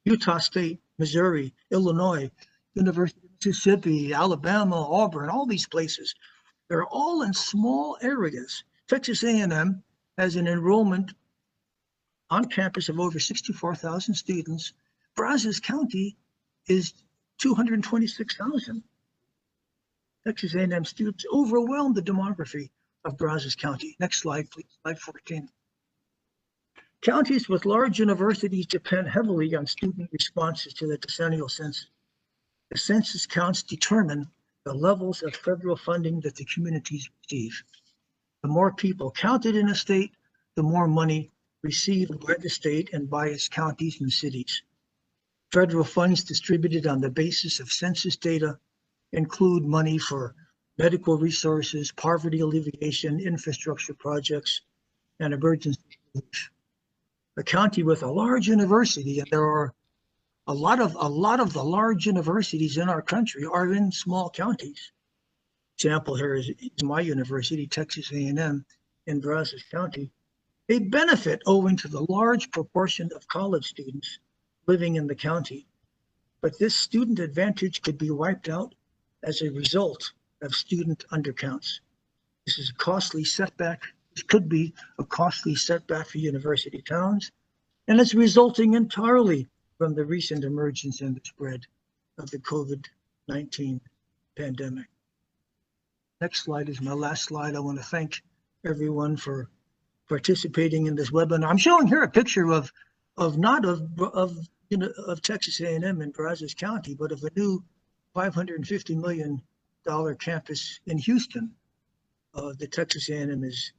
Utah State, Missouri, Illinois, University of Mississippi, Alabama, Auburn, all these places. They're all in small areas. Texas A&M has an enrollment on campus of over 64,000 students. Brazos County is 226,000. Texas A&M students overwhelm the demography of Brazos County. Next slide, please, slide 14. Counties with large universities depend heavily on student responses to the decennial census. The census counts determine the levels of federal funding that the communities receive. The more people counted in a state, the more money received by the state and by its counties and cities. Federal funds distributed on the basis of census data include money for medical resources, poverty alleviation, infrastructure projects, and emergency relief. A county with a large university, and there are a lot of the large universities in our country are in small counties. Example here is my university, Texas A&M in Brazos County. They benefit owing to the large proportion of college students living in the county. But this student advantage could be wiped out as a result of student undercounts. This is a costly setback. This could be a costly setback for university towns, and it's resulting entirely from the recent emergence and the spread of the COVID-19 pandemic. Next slide is my last slide. I want to thank everyone for participating in this webinar. I'm showing here a picture of Texas A&M in Brazos County, but of a new $550 million campus in Houston. the Texas A&M is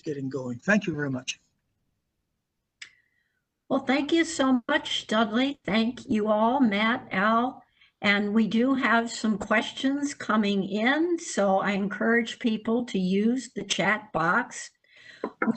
getting going. Thank you very much. Well, thank you so much, Dudley. Thank you all, Matt, Al. And we do have some questions coming in, so I encourage people to use the chat box.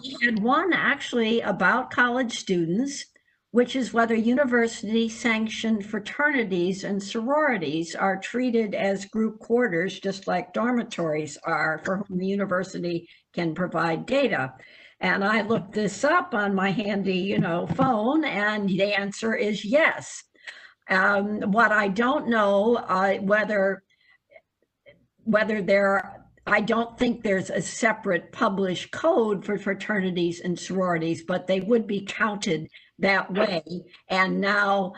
We had one actually about college students, which is whether university-sanctioned fraternities and sororities are treated as group quarters, just like dormitories are, for whom the university can provide data. And I looked this up on my handy, phone, and the answer is yes. What I don't know, whether I don't think there's a separate published code for fraternities and sororities, but they would be counted that way. And now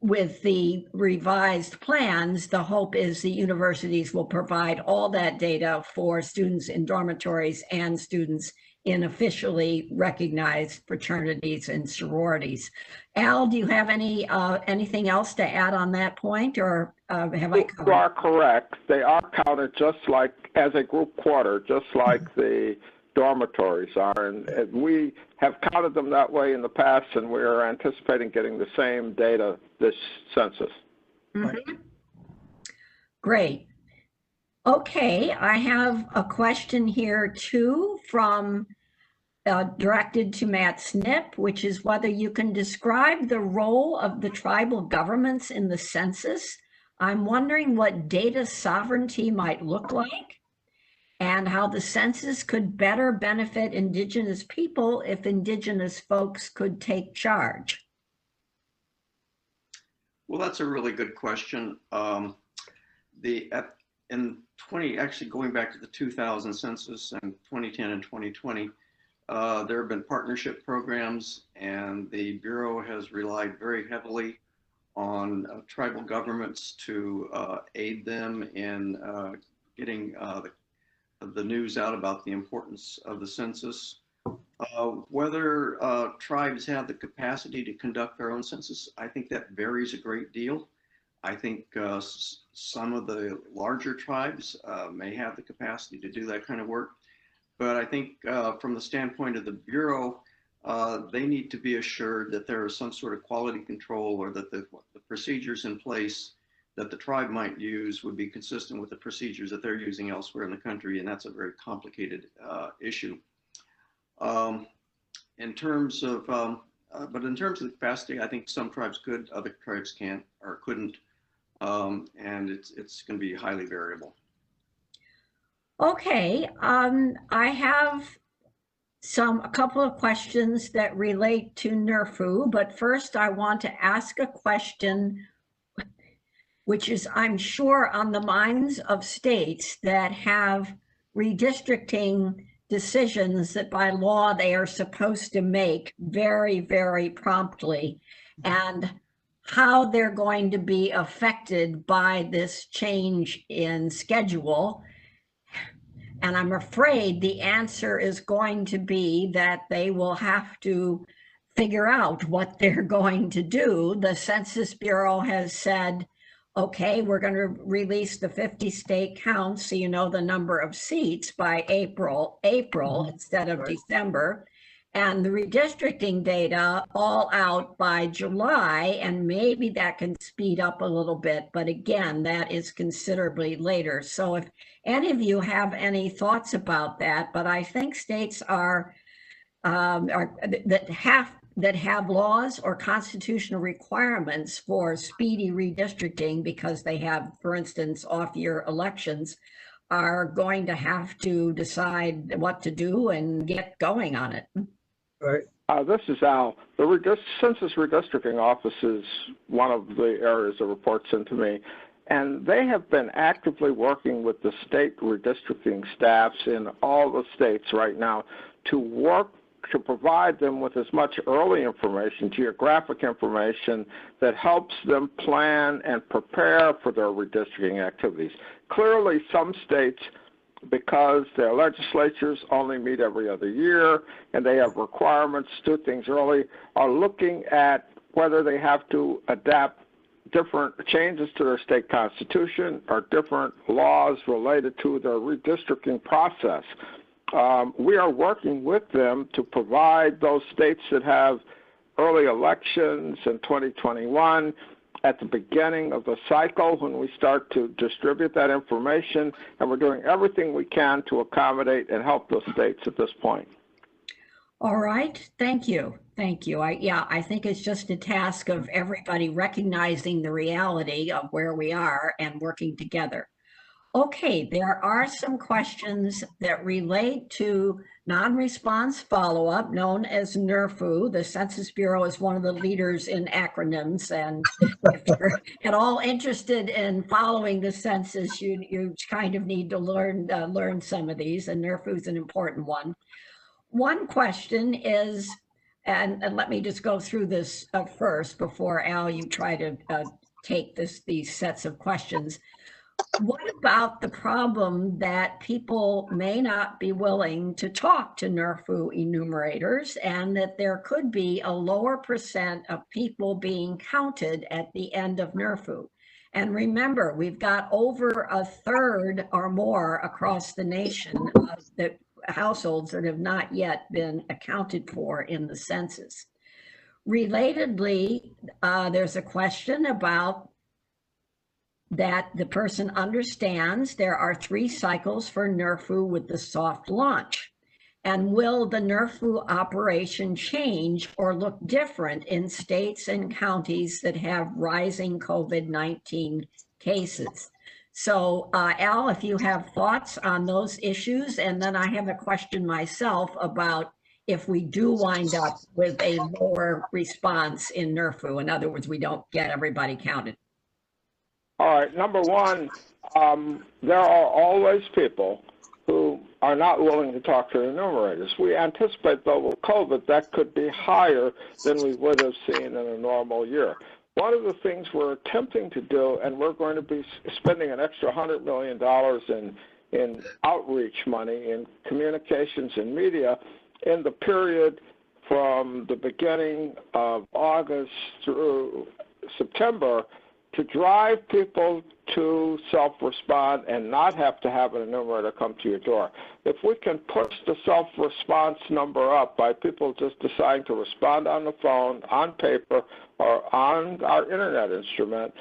with the revised plans, the hope is the universities will provide all that data for students in dormitories and students in officially recognized fraternities and sororities. Al, do you have anything else to add on that point, or have I covered? You are correct. They are counted just like as a group quarter, just like the dormitories are, and we have counted them that way in the past, and we are anticipating getting the same data this census. Mm-hmm. Great. Okay, I have a question here too from directed to Matt Snip, which is whether you can describe the role of the tribal governments in the census. I'm wondering what data sovereignty might look like and how the census could better benefit Indigenous people if Indigenous folks could take charge. Well, that's a really good question. Actually going back to the 2000 census and 2010 and 2020, there have been partnership programs, and the Bureau has relied very heavily on tribal governments to aid them in getting the news out about the importance of the census. Whether tribes have the capacity to conduct their own census, I think that varies a great deal. I think some of the larger tribes may have the capacity to do that kind of work. But I think from the standpoint of the Bureau, they need to be assured that there is some sort of quality control, or that the procedures in place that the tribe might use would be consistent with the procedures that they're using elsewhere in the country. And that's a very complicated issue. In terms of the capacity, I think some tribes could, other tribes can't or couldn't. And it's going to be highly variable. Okay, I have a couple of questions that relate to NERFU, but first I want to ask a question which is, I'm sure, on the minds of states that have redistricting decisions that by law they are supposed to make very, very promptly, and how they're going to be affected by this change in schedule. And I'm afraid the answer is going to be that they will have to figure out what they're going to do. The Census Bureau has said, okay, we're going to release the 50 state count, so you know the number of seats by April instead of December. And the redistricting data all out by July, and maybe that can speed up a little bit, but again, that is considerably later. So if any of you have any thoughts about that, but I think states that have laws or constitutional requirements for speedy redistricting because they have, for instance, off-year elections, are going to have to decide what to do and get going on it. Right. This is Al. The Census Redistricting Office is one of the areas that reports into me, and they have been actively working with the state redistricting staffs in all the states right now to work to provide them with as much early information, geographic information, that helps them plan and prepare for their redistricting activities. Clearly, some states, because their legislatures only meet every other year and they have requirements to do things early, are looking at whether they have to adapt different changes to their state constitution or different laws related to their redistricting process. We are working with them to provide those states that have early elections in 2021 at the beginning of the cycle when we start to distribute that information, and we're doing everything we can to accommodate and help those states at this point. All right, thank you. Thank you. I think it's just a task of everybody recognizing the reality of where we are and working together. Okay, there are some questions that relate to non-response follow-up, known as NRFU. The Census Bureau is one of the leaders in acronyms, and if you're at all interested in following the census, you kind of need to learn some of these, and NRFU is an important one. One question is, and let me just go through this first before, Al, you try to take these sets of questions. What about the problem that people may not be willing to talk to NRFU enumerators, and that there could be a lower percent of people being counted at the end of NRFU? And remember, we've got over a third or more across the nation of the households that have not yet been accounted for in the census. Relatedly, there's a question about that the person understands there are 3 cycles for NRFU with the soft launch. And will the NRFU operation change or look different in states and counties that have rising COVID-19 cases? So Al, if you have thoughts on those issues, and then I have a question myself about if we do wind up with a lower response in NRFU. In other words, we don't get everybody counted. All right, number one, there are always people who are not willing to talk to the enumerators. We anticipate, though, with COVID, that could be higher than we would have seen in a normal year. One of the things we're attempting to do, and we're going to be spending an extra $100 million in outreach money, in communications and media, in the period from the beginning of August through September, to drive people to self-respond and not have to have an enumerator come to your door. If we can push the self-response number up by people just deciding to respond on the phone, on paper, or on our internet instrument,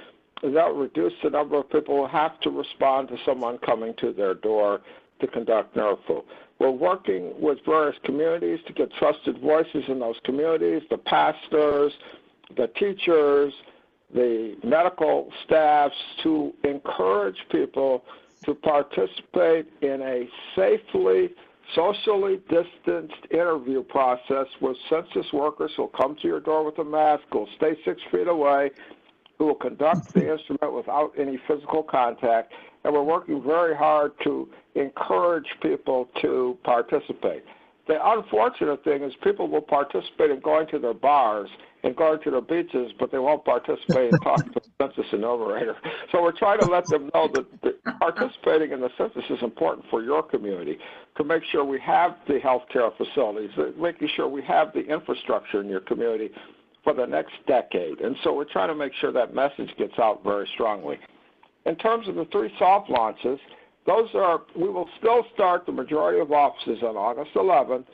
that will reduce the number of people who have to respond to someone coming to their door to conduct NRFU. We're working with various communities to get trusted voices in those communities, the pastors, the teachers, the medical staffs, to encourage people to participate in a safely, socially distanced interview process with census workers who will come to your door with a mask, who will stay 6 feet away, who will conduct the instrument without any physical contact. And we're working very hard to encourage people to participate. The unfortunate thing is people will participate in going to their bars and going to their beaches, but they won't participate in talking to the census enumerator. So we're trying to let them know that participating in the census is important for your community, to make sure we have the healthcare facilities, making sure we have the infrastructure in your community for the next decade. And so we're trying to make sure that message gets out very strongly. In terms of the 3 soft launches, we will still start the majority of offices on August 11th.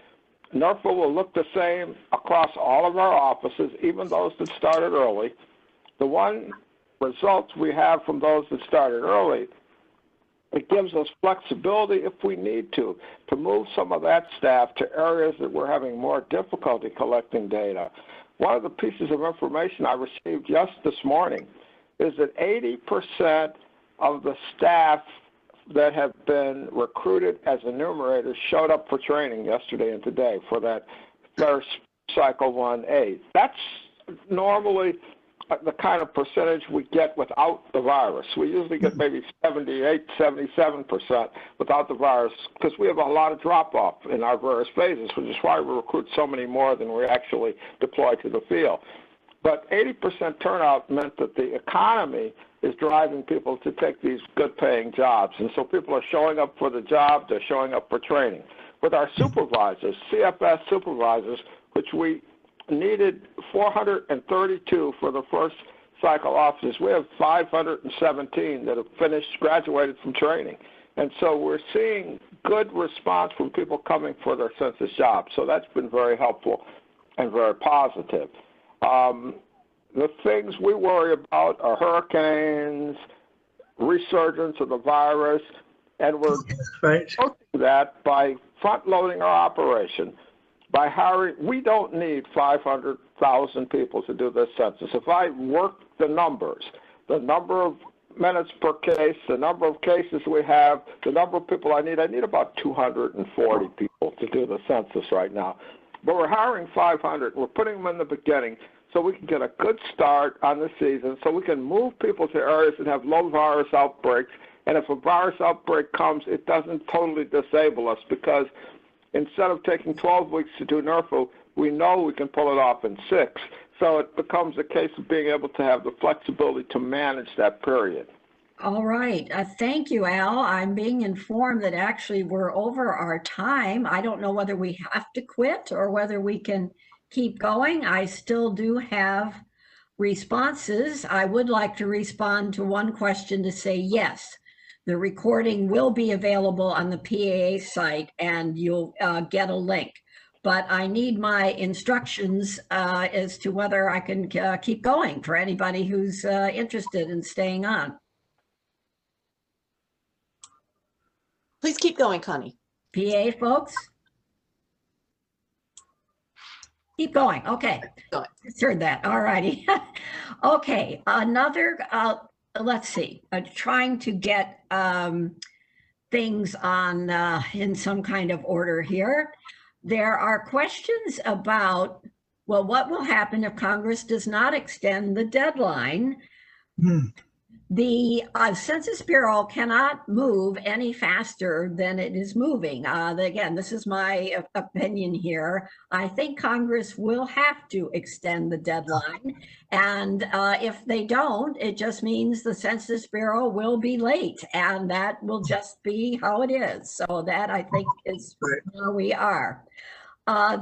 NRFU will look the same across all of our offices, even those that started early. The one result we have from those that started early, it gives us flexibility if we need to move some of that staff to areas that we're having more difficulty collecting data. One of the pieces of information I received just this morning is that 80% of the staff that have been recruited as enumerators showed up for training yesterday and today for that first cycle 1A. That's normally the kind of percentage we get without the virus. We usually get maybe 78, 77% without the virus, because we have a lot of drop-off in our various phases, which is why we recruit so many more than we actually deploy to the field. But 80% turnout meant that the economy is driving people to take these good-paying jobs. And so people are showing up for the job, they're showing up for training. With our supervisors, CFS supervisors, which we needed 432 for the first cycle officers. We have 517 that have graduated from training. And so we're seeing good response from people coming for their census jobs. So that's been very helpful and very positive. The things we worry about are hurricanes, resurgence of the virus, and we're Right. approaching that by front-loading our operation, by hiring. We don't need 500,000 people to do this census. If I work the numbers, the number of minutes per case, the number of cases we have, the number of people I need about 240 people to do the census right now. But we're hiring 500. We're putting them in the beginning so we can get a good start on the season, so we can move people to areas that have low virus outbreaks. And if a virus outbreak comes, it doesn't totally disable us, because instead of taking 12 weeks to do NERFU, we know we can pull it off in 6. So it becomes a case of being able to have the flexibility to manage that period. All right. Thank you, Al. I'm being informed that actually we're over our time. I don't know whether we have to quit or whether we can keep going. I still do have responses. I would like to respond to one question to say yes. The recording will be available on the PAA site and you'll get a link. But I need my instructions as to whether I can keep going for anybody who's interested in staying on. Please keep going, Connie. PA folks? Keep going. Okay. Going. Just heard that. All righty. Okay. Another, let's see. Trying to get things on in some kind of order here. There are questions about, well, what will happen if Congress does not extend the deadline? The Census Bureau cannot move any faster than it is moving. Again, this is my opinion here. I think Congress will have to extend the deadline. And if they don't, it just means the Census Bureau will be late. And that will just be how it is. So that, I think, is where we are.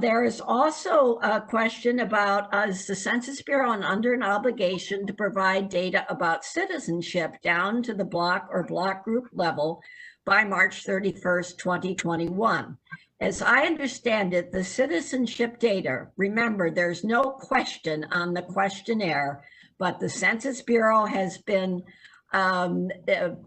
There is also a question about, is the Census Bureau under an obligation to provide data about citizenship down to the block or block group level by March 31st, 2021? As I understand it, the citizenship data, remember, there's no question on the questionnaire, but the Census Bureau has been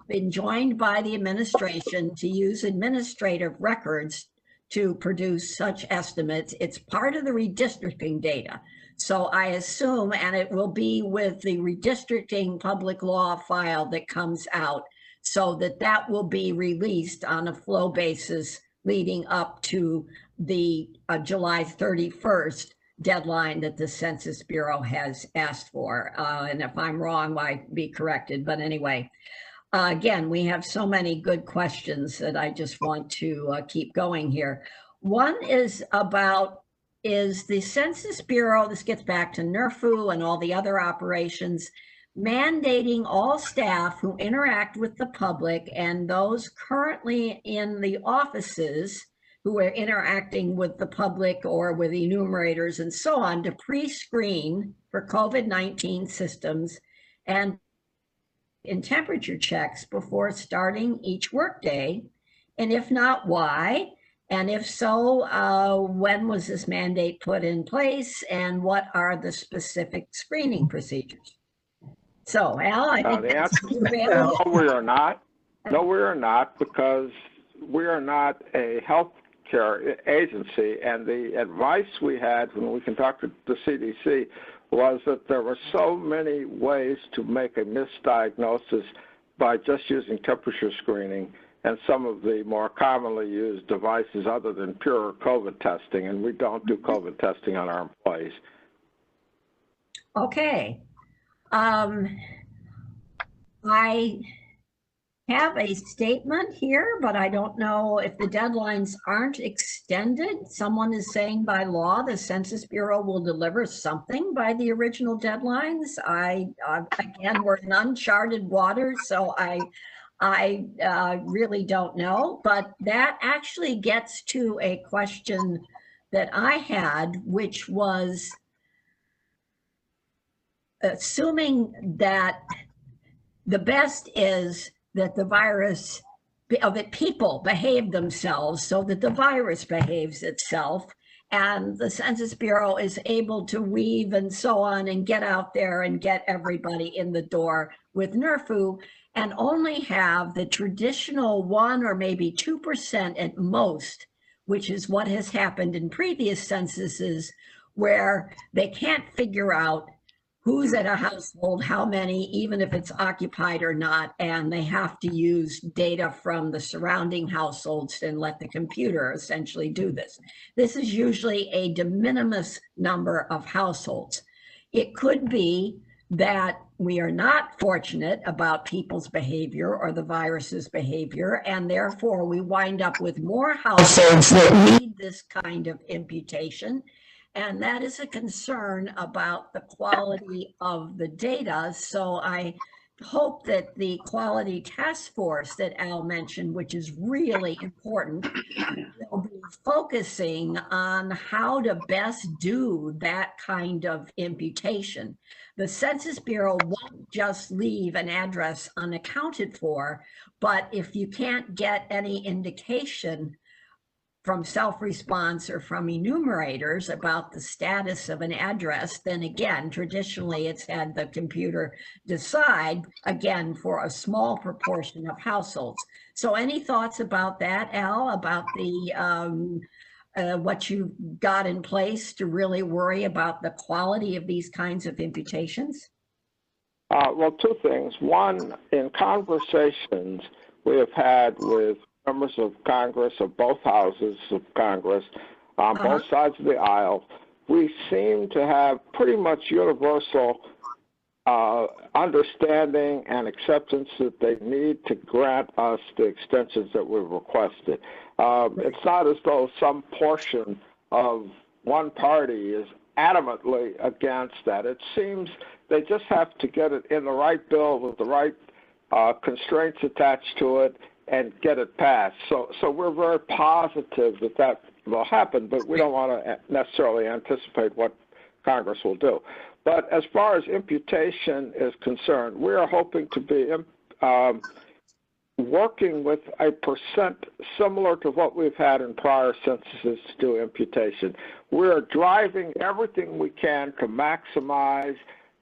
enjoined by the administration to use administrative records to produce such estimates. It's part of the redistricting data. So I assume, and it will be with the redistricting public law file that comes out, so that that will be released on a flow basis leading up to the July 31st deadline that the Census Bureau has asked for. And if I'm wrong, I be corrected. But anyway, again, we have so many good questions that I just want to keep going here. One is about, is the Census Bureau, this gets back to NERFU and all the other operations, mandating all staff who interact with the public and those currently in the offices who are interacting with the public or with enumerators and so on to pre-screen for COVID-19 systems and in temperature checks before starting each workday? And if not, why? And if so, when was this mandate put in place and what are the specific screening procedures? So, Al, I think The answer is no, we are not. No, we are not, because we are not a health care agency. And the advice we had when we conducted the CDC was that there were so many ways to make a misdiagnosis by just using temperature screening and some of the more commonly used devices other than pure COVID testing, and we don't do COVID testing on our employees. Okay. I have a statement here, but I don't know if the deadlines aren't extended. Someone is saying by law, the Census Bureau will deliver something by the original deadlines. Again, we're in uncharted waters, so I really don't know, but that actually gets to a question that I had, which was, assuming that the best is that the virus, that people behave themselves so that the virus behaves itself, and the Census Bureau is able to weave and so on and get out there and get everybody in the door with NRFU, and only have the traditional 1 or maybe 2% at most, which is what has happened in previous censuses, where they can't figure out who's at a household, how many, even if it's occupied or not, and they have to use data from the surrounding households and let the computer essentially do this. This is usually a de minimis number of households. It could be that we are not fortunate about people's behavior or the virus's behavior, and therefore we wind up with more households that need this kind of imputation. And that is a concern about the quality of the data. So I hope that the quality task force that Al mentioned, which is really important, will be focusing on how to best do that kind of imputation. The Census Bureau won't just leave an address unaccounted for, but if you can't get any indication from self-response or from enumerators about the status of an address, then again, traditionally it's had the computer decide, again, for a small proportion of households. So any thoughts about that, Al, about the what you got in place to really worry about the quality of these kinds of imputations? Well, two things. One, in conversations we have had with members of Congress, of both houses of Congress, on both sides of the aisle, we seem to have pretty much universal understanding and acceptance that they need to grant us the extensions that we've requested. It's not as though some portion of one party is adamantly against that. It seems they just have to get it in the right bill with the right constraints attached to it and get it passed. So we're very positive that that will happen, but we don't want to necessarily anticipate what Congress will do. But as far as imputation is concerned, we are hoping to be working with a percent similar to what we've had in prior censuses to do imputation. We're driving everything we can to maximize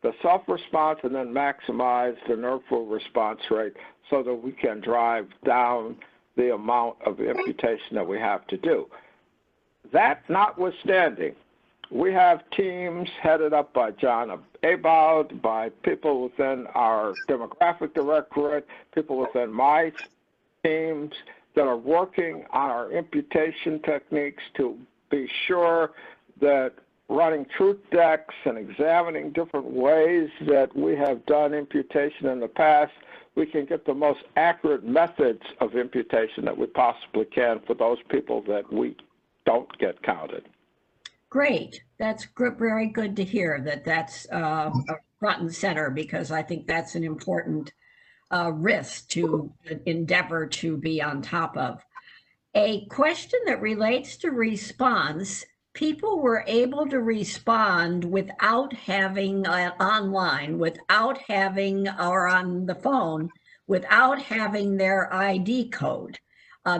the self-response and then maximize the NRFU response rate so that we can drive down the amount of imputation that we have to do. That notwithstanding, we have teams headed up by John Abowd, by people within our demographic directorate, people within my teams that are working on our imputation techniques to be sure that running truth decks and examining different ways that we have done imputation in the past, we can get the most accurate methods of imputation that we possibly can for those people that we don't get counted. Great. That's very good to hear that that's front and center, because I think that's an important risk to endeavor to be on top of. A question that relates to response: people were able to respond without having online, without having, or on the phone, without having their ID code.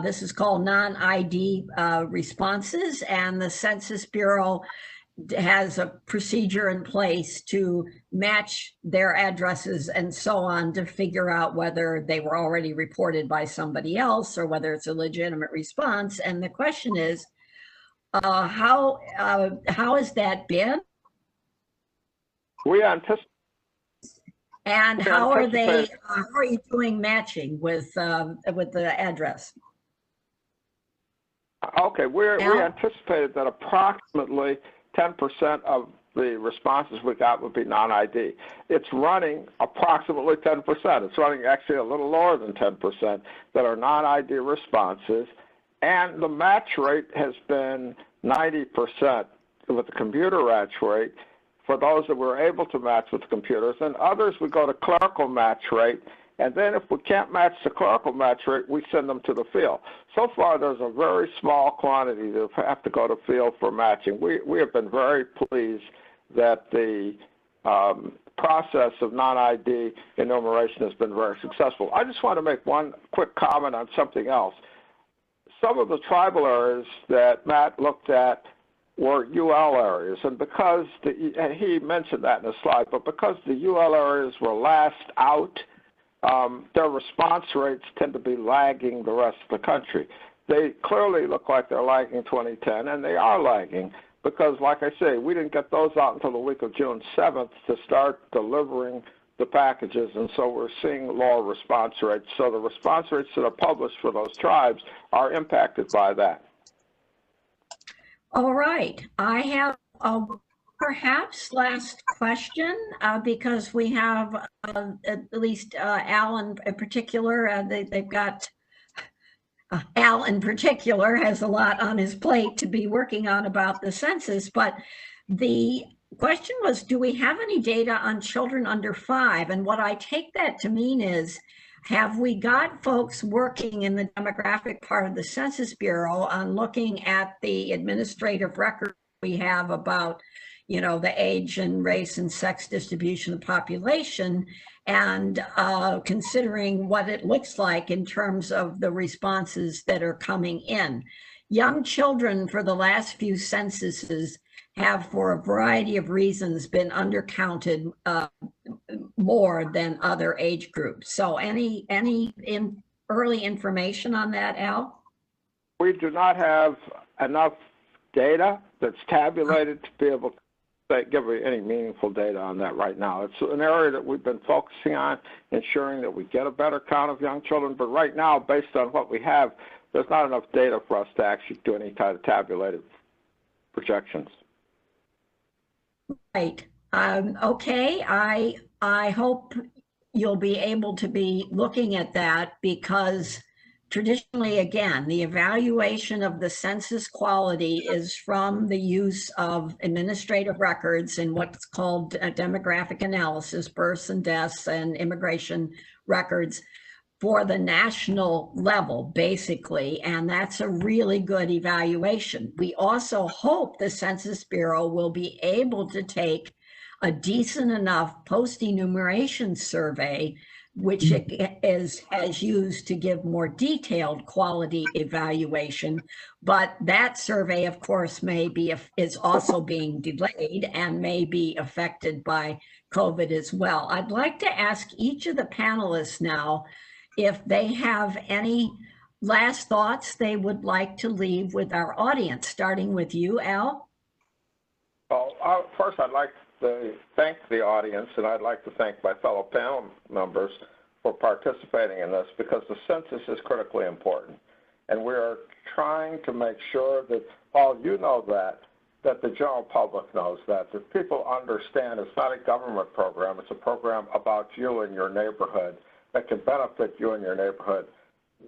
This is called non-ID responses, and the Census Bureau has a procedure in place to match their addresses and so on to figure out whether they were already reported by somebody else or whether it's a legitimate response. And the question is, how has that been? We anticipate. And how are they? How are you doing matching with the address? Okay, we anticipated that approximately 10% of the responses we got would be non-ID. It's running approximately 10%. It's running actually a little lower than 10% that are non-ID responses, and the match rate has been 90% with the computer match rate for those that we're able to match with computers, and others we go to clerical match rate, and then if we can't match the clerical match rate, we send them to the field. So far, there's a very small quantity that have to go to field for matching. We have been very pleased that the process of non-ID enumeration has been very successful. I just want to make one quick comment on something else. Some of the tribal areas that Matt looked at were UL areas, and because and he mentioned that in his slide, but because the UL areas were last out, their response rates tend to be lagging the rest of the country. They clearly look like they're lagging 2010, and they are lagging because, like I say, we didn't get those out until the week of June 7th to start delivering the packages, and so we're seeing lower response rates. So the response rates that are published for those tribes are impacted by that. All right, I have a perhaps last question because we have at least Al in particular, they've got Al in particular has a lot on his plate to be working on about the census, but the question was, do we have any data on children under 5? And what I take that to mean is, have we got folks working in the demographic part of the Census Bureau on looking at the administrative record we have about, you know, the age and race and sex distribution of the population, and considering what it looks like in terms of the responses that are coming in? Young children for the last few censuses have, for a variety of reasons, been undercounted more than other age groups. So any early information on that, Al? We do not have enough data that's tabulated to be able to give you any meaningful data on that right now. It's an area that we've been focusing on, ensuring that we get a better count of young children. But right now, based on what we have, there's not enough data for us to actually do any kind of tabulated projections. Right. Okay. I hope you'll be able to be looking at that, because traditionally, again, the evaluation of the census quality is from the use of administrative records and what's called a demographic analysis, births and deaths and immigration records for the national level, basically, and that's a really good evaluation. We also hope the Census Bureau will be able to take a decent enough post-enumeration survey, which it has used to give more detailed quality evaluation. But that survey, of course, is also being delayed and may be affected by COVID as well. I'd like to ask each of the panelists now if they have any last thoughts they would like to leave with our audience, starting with you, Al. Well, first I'd like to thank the audience, and I'd like to thank my fellow panel members for participating in this, because the census is critically important. And we are trying to make sure that, Paul, you know that the general public knows that people understand it's not a government program, it's a program about you and your neighborhood that can benefit you and your neighborhood.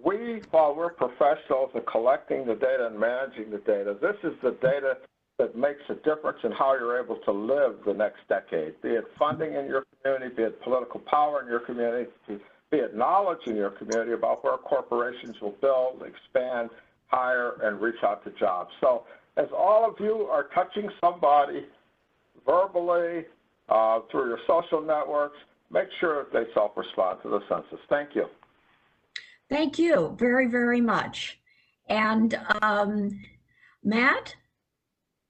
While we're professionals in collecting the data and managing the data, this is the data that makes a difference in how you're able to live the next decade, be it funding in your community, be it political power in your community, be it knowledge in your community about where corporations will build, expand, hire, and reach out to jobs. So as all of you are touching somebody verbally, through your social networks, make sure that they self-respond to the census. Thank you. Thank you very, very much. And Matt?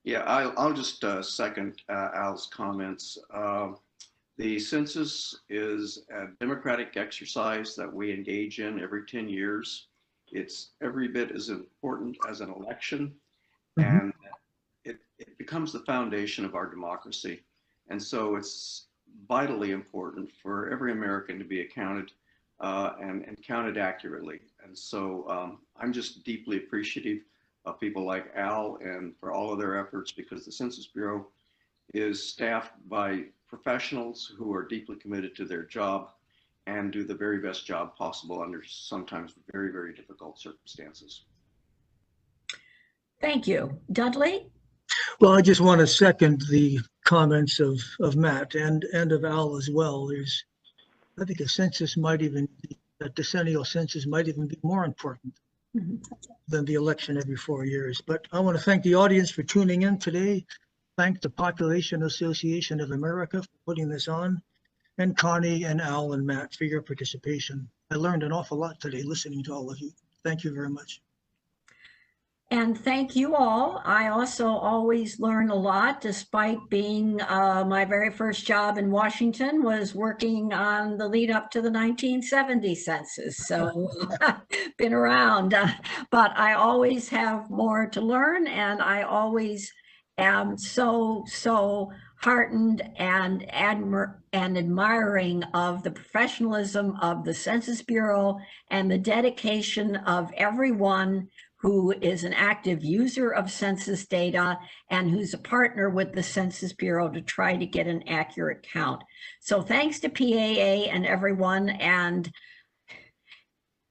Yeah, I'll just second Al's comments. The census is a democratic exercise that we engage in every 10 years. It's every bit as important as an election, and it becomes the foundation of our democracy. And so it's vitally important for every American to be accounted and counted accurately. And so I'm just deeply appreciative of people like Al and for all of their efforts, because the Census Bureau is staffed by professionals who are deeply committed to their job and do the very best job possible under sometimes very, very difficult circumstances. Thank you. Dudley? Well, I just want to second the comments of Matt and of Al as well. I think a decennial census might even be more important than the election every 4 years. But I want to thank the audience for tuning in today. Thank the Population Association of America for putting this on. and Connie and Al and Matt for your participation. I learned an awful lot today listening to all of you. Thank you very much. And thank you all. I also always learn a lot, despite being my very first job in Washington was working on the lead up to the 1970 census. So been around, but I always have more to learn, and I always am so heartened and admiring of the professionalism of the Census Bureau and the dedication of everyone who is an active user of census data and who's a partner with the Census Bureau to try to get an accurate count. So thanks to PAA and everyone, and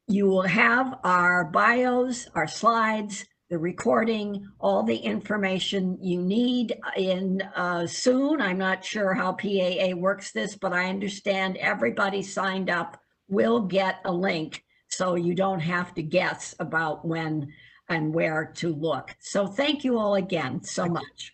you will have our bios, our slides, the recording, all the information you need in soon. I'm not sure how PAA works this, but I understand everybody signed up will get a link, so you don't have to guess about when and where to look. So thank you all again so much.